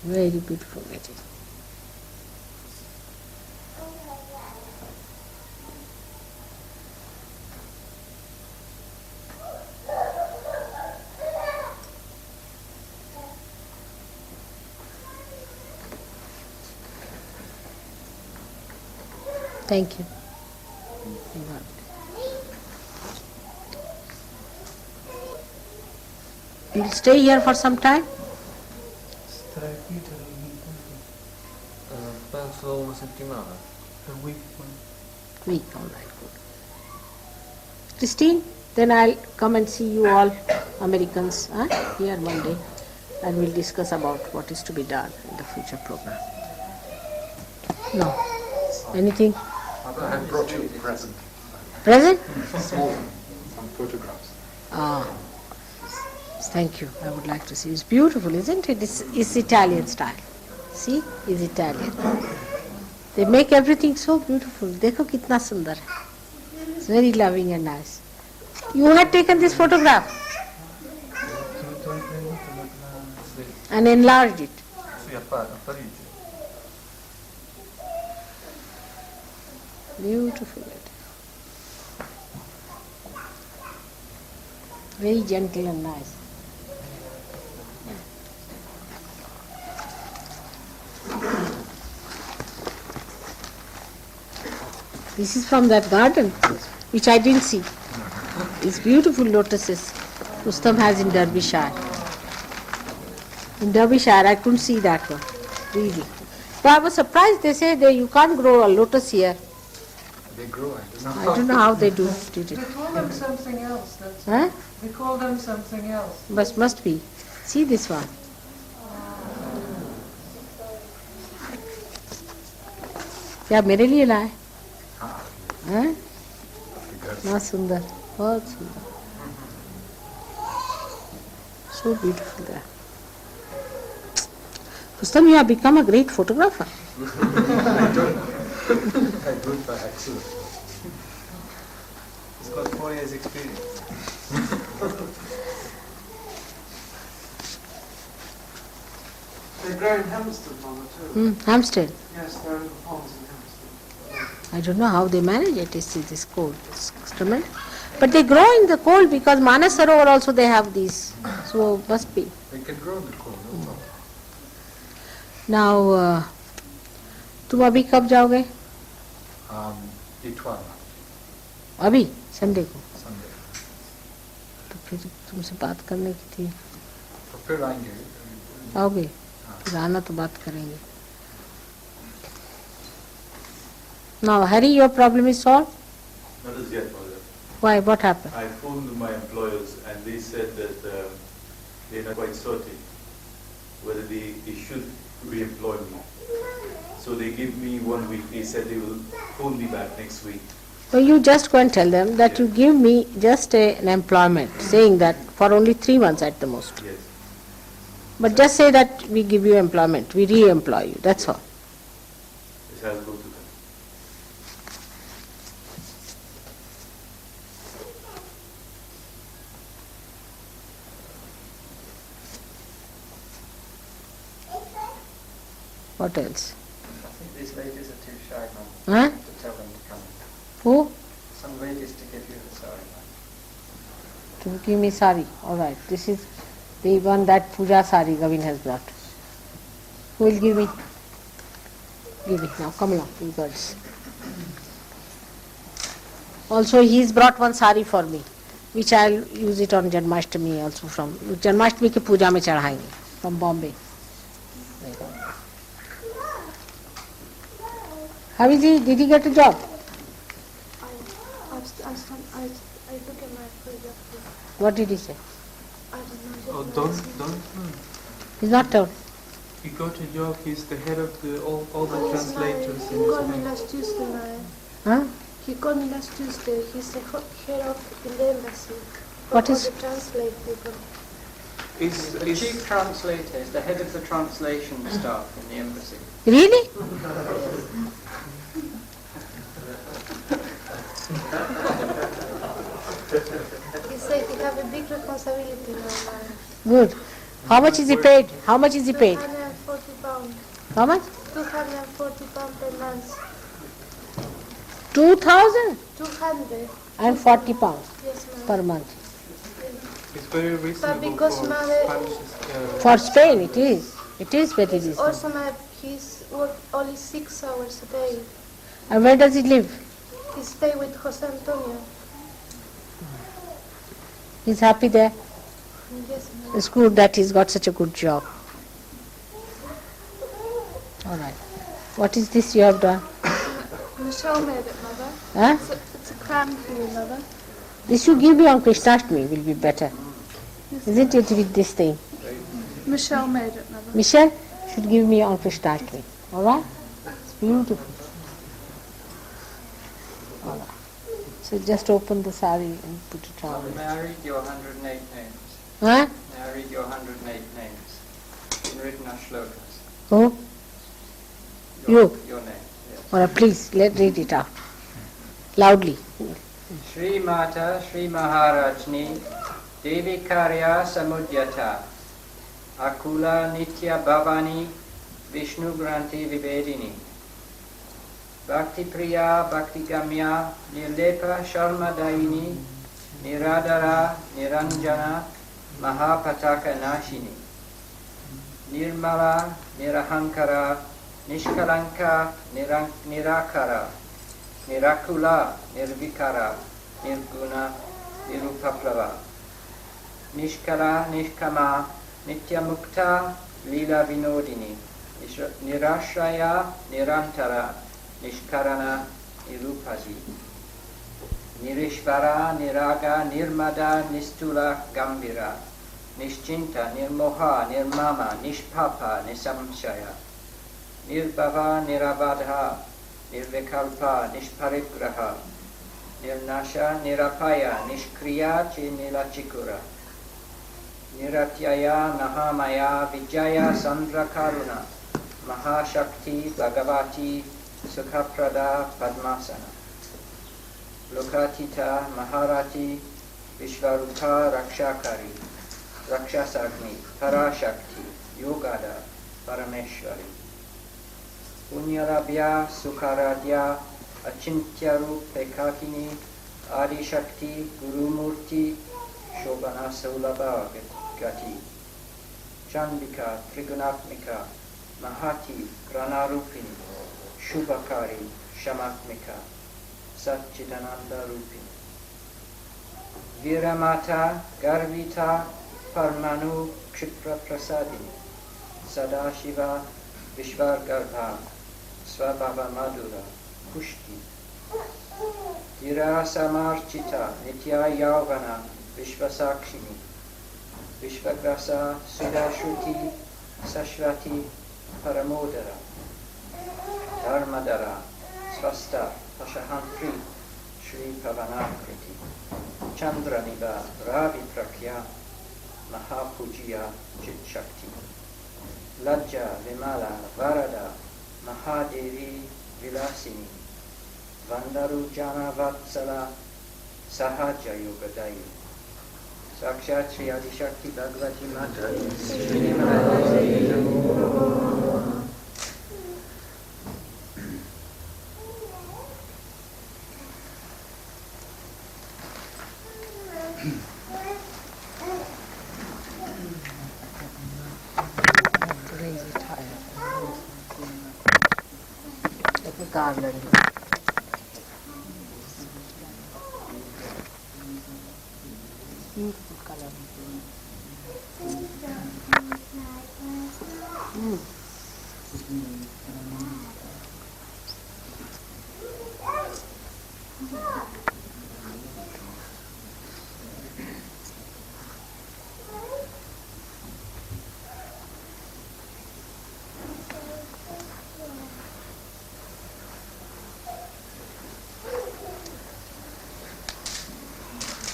Very beautiful it is. Thank you. You'll stay here for some time? Starei qui per un Penso una settimana. week. Week, all right, good. Christine, then I'll come and see you all Americans here one day, and we'll discuss about what is to be done in the future program. No. Anything? I brought you a present. Present? Small one, some photographs. Ah. Thank you. I would like to see. It's beautiful, isn't it? It's Italian style. See? It's Italian. They make everything so beautiful. Dekho kitna sundar hai. It's very loving and nice. You had taken this photograph and enlarged it. Sì, a Parigi. Beautiful. Very gentle and nice. This is from that garden, which I didn't see. It's beautiful lotuses Rustam has in Derbyshire. In Derbyshire, I couldn't see that one, really. So I was surprised. They say that you can't grow a lotus here. They grow, I I don't know how they did it. They call them something else. That's Huh? They call them something else. But must be. See this one. क्या मेरे लिए लाए हैं? बहुत सुंदर, बहुत सुंदर. So beautiful there. Rustam, you have become a great photographer. I do it by accident. He's got 4 years experience. They grow in Hampstead, Mama, too. Hampstead. Yes, they're in the ponds in Hampstead. I don't know how they manage it. It's this cold. It's tremendous. But they grow in the cold because Manas Sarovar also they have these. So must be. They can grow in the cold, no problem. Now, तुम अभी कब जाओगे? Itwar, अभी Sunday को. Sunday. तो फिर तुमसे बात करने की थी. तो फिर आएंगे. आओगे? फिर आना तो बात करेंगे. Now, Hari, your problem is solved? Not as yet, Mother. Why? What happened? I phoned my employers and they said that they're not quite certain whether they should re-employ me. So they gave me 1 week. They said they will phone me back next week. So you just go and tell them that you give me just an employment, saying that for only 3 months at the most. Yes. But just say that we give you employment, we re-employ you, that's all. Yes, I'll go to them. What else? I think these ladies are too shy now Huh? to tell them to come. Who? Some ladies to give you the sorry. To give me sari. All right. This is the one that puja sari Gavin has brought. Who will give me? Give it now. Come along, you girls. Also, he's brought one sari for me, which I'll use it on Janmashtami also from Janmashtami ke puja mein chadhayenge from Bombay. Haviji, did he get a job? I took a my project. What did he say? I don't know. Oh, don't. He's not told. He got a job. He's the head of all the translators He in called me Spain. last Tuesday night. Huh? He called me last Tuesday. He's the head of in the embassy. What All is- the translate people. The chief translator is the head of the translation staff in the embassy. Really? He said he have a big responsibility now. Good. How much is he paid? How much is he paid? 240 pounds. How much? 240 pounds per month. 2,000 200. and 40 pounds Yes, ma'am. per month. It's very reasonable because for mother- Spanish. For Spain it is. It is very reasonable. Also, he's work only 6 hours a day. And where does he live? He stay with Jose Antonio. He's happy there. Yes, ma'am. It's good that he's got such a good job. All right. What is this you have done? Michelle made it, mother. Huh? It's a crown for you, mother. This you give me on Krishnashtami will be better. Isn't it with this thing? Michelle made it, mother. Michelle should give me on Krishnashtami. All right? It's beautiful. All right. So just open the sari and put it on. May I read your 108 names? Huh? May I read your 108 names in written as shlokas? Who? You. Your name, yes. All right, please, let's read it out. Loudly. Shri Mata Shri Maharajni Devi Karya Samudyata Akula Nitya Bhavani Vishnu Granti Vivedini Bhakti Priya Bhakti Gamya Nilepa Sharma Daini Niradara Niranjana Mahapataka Nashini, Nirmala Nirahankara Nishkalanka Nirakara, Nirakula Nirvikara Nirguna Nirupaplava, Nishkala Nishkama Nityamukta Lila Vinodini, Nirashraya Nirantara Nishkarana Nirupati, Nirishvara Niraga Nirmada Nistula Gambira, Nishchinta Nirmoha Nirmama Nishpapa Nisamshaya, Nirbhava Nirabadha Nirvikalpa Nishparigraha, Nirnasha Nirapaya Nishkriya Nilachikura, Niratyaya Mahamaya Vijaya Sandrakaruna, Mahashakti Bhagavati Sukhaprada Padmasana, Lokatita Maharati Vishvarupa Rakshakari, Rakshasagni Parashakti Yogada Parameshwari, Punyalabhya Sukharadhya Achintyaru Pekakini Adi Shakti Gurumurti Shobhana Saulabha Gati, Chandika Trigunatmika Mahati Granarupini Shubhakari Shamatmika Satchitananda Rupini, Viramata Garvita Parmanu Kshipra Prasadini, Sadashiva Vishvargarbha Swabhava Madhura Pushti, Dhira Samarchita Nitya Yauvana Vishvasakshini, Vishvagrasa Sudashruti Sashvati Paramodara, Dharmadara Swasta Pashahantri Shri Pavanakriti, Chandraniva Ravi Prakya Mahapujiya Chit Shakti, Lajja Vimala Varada Mahadevi Vilasini, Vandaru Jana Vatsala Sahaja Yogadayi, Sakshat Sri Adishakti Bhagavati Mata Sri Nimalaya Namo. Crazy tired. Like a garland. Beautiful color.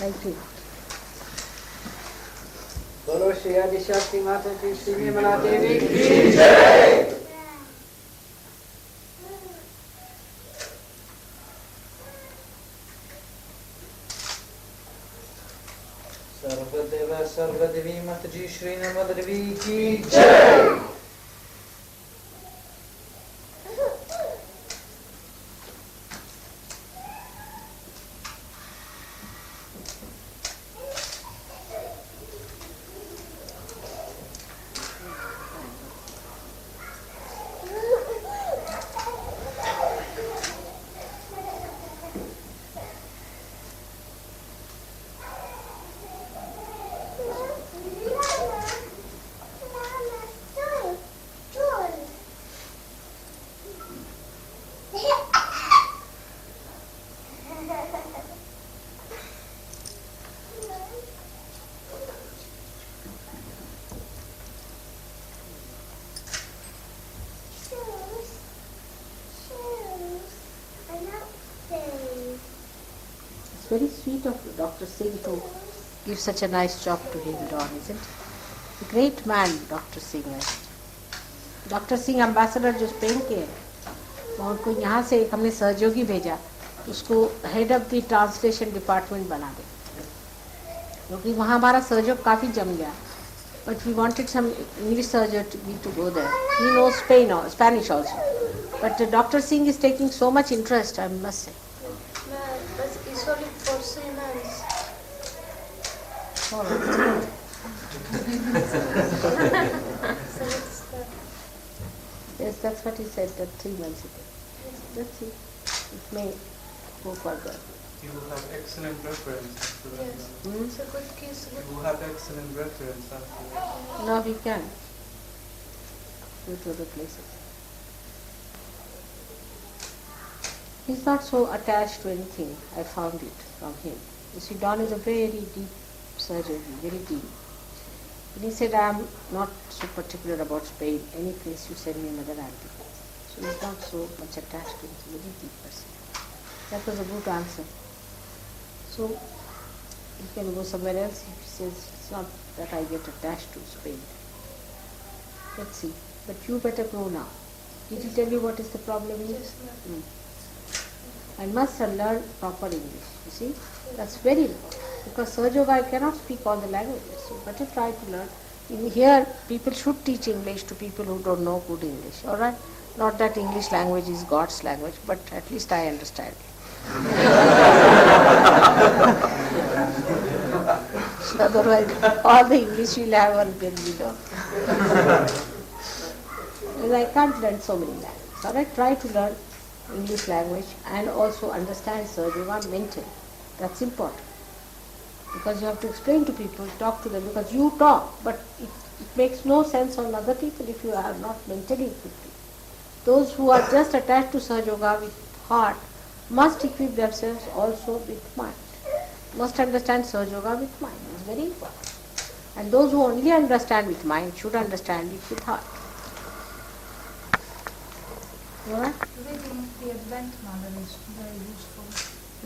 Thank you. Bolo Shri Adishakti Mata Ki Shri Nirmala Devi Ki Jai. Sarvadeva Sarvadevi Mataji Shri Nirmala Devi Ki Jai. Very sweet of Dr. Singh to give such a nice job to him, Don, isn't it? A great man, Dr. Singh है. Dr. Singh ambassador जो Spain के हैं, तो उनको यहाँ से एक हमने सहयोगी भेजा, उसको head of the translation department बना दे, क्योंकि वहाँ हमारा सहयोग काफ़ी जम गया. But we wanted some English surgeon to go there. He knows Spanish also. But Dr. Singh is taking so much interest, I must say. But it's only for 3 months. All right. So it's the, Yes, that's what he said that 3 months ago. Let's see. It may go further. You will have excellent reference after that. yes, Hmm? it's a good kiss. You will have excellent reference after that. Now we can go to other places. He's not so attached to anything. I found it from him. You see, Don is a very deep surgery, very deep. And he said, I'm not so particular about Spain. Any place you send me, another I'll be. So he's not so much attached to it. He's a very deep person. That was a good answer. So you can go somewhere else. He says, it's not that I get attached to Spain. Let's see. But you better know now. Did he tell you what is the problem is? Yes, ma'am. I must learn proper English. You see? That's very important. Because Sahaja I cannot speak all the languages. So better try to learn. In here, people should teach English to people who don't know good English. All right? Not that English language is God's language, but at least I understand it. Otherwise, all the English we'll have will be, Because I can't learn so many languages. All right? Try to learn English language and also understand Sahaja mentally. That's important. Because you have to explain to people, talk to them, because you talk, but it makes no sense on other people if you are not mentally equipped. Those who are just attached to Sahaja Yoga with heart must equip themselves also with mind. Must understand Sahaja Yoga with mind. It's very important. And those who only understand with mind should understand it with heart. Alright? Reading the Advent Mother is very useful,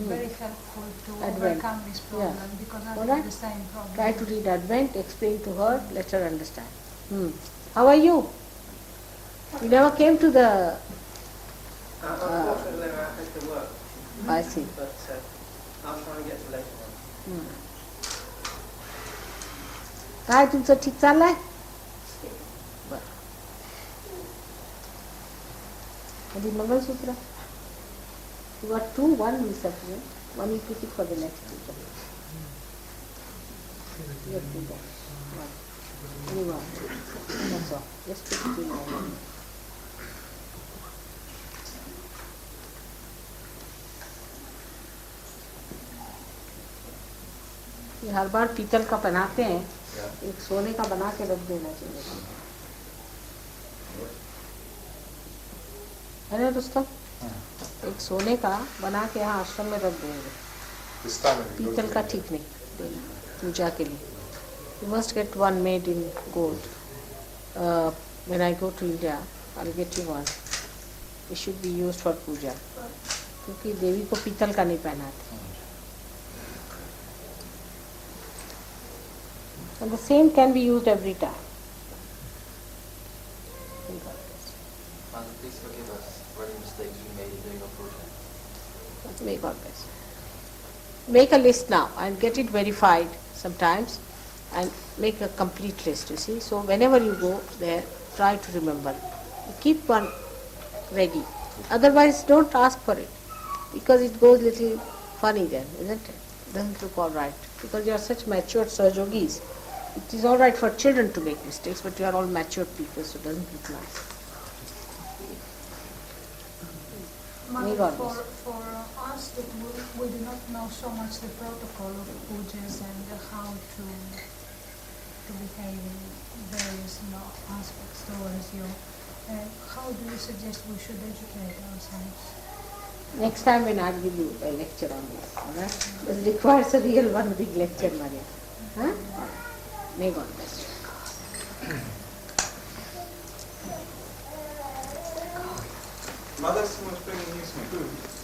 very helpful to Advent. overcome this problem, Yeah. because I All have right. the same problem. Try to read Advent, explain to her, let her understand. How are you? You never came to the... Unfortunately, I had to work. I see. But I'll try and get to later on. काय तुमचं ठीक चाललंय? बरं. आणि mangalsutra? You got 2, 1 misappearance. One you keep it for the next teacher. You have 2 boxes. One. Only one. That's all. Just put it in one. ये हर बार पीतल का बनाते हैं, एक सोने का बना के रख देना चाहिए, है ना रुस्तम? एक सोने का बना के यहाँ आश्रम में रख देंगे, पीतल का ठीक नहीं देना पूजा के लिए. You must get one made in gold. When I go to India, I'll get you one. It should be used for पूजा, क्योंकि देवी को पीतल का नहीं पहनाते. And the same can be used every time. Father, please forgive us for any mistakes we made in doing our project. May God bless. Make a list now and get it verified sometimes and make a complete list, you see. So whenever you go there, try to remember. Keep one ready. Otherwise, don't ask for it, because it goes little funny then, isn't it? Doesn't look all right. Because you are such mature Sahajogis. It is all right for children to make mistakes, but you are all mature people, so it doesn't look nice. May Mother, God for, bless. for us that we do not know so much the protocol of pujas and how to behave in various aspects towards you, how do you suggest we should educate ourselves? Next time when I give you a lecture on this, alright? It requires a real one big lecture, Maria. Huh? May God bless you. Mother, someone's bringing you some food.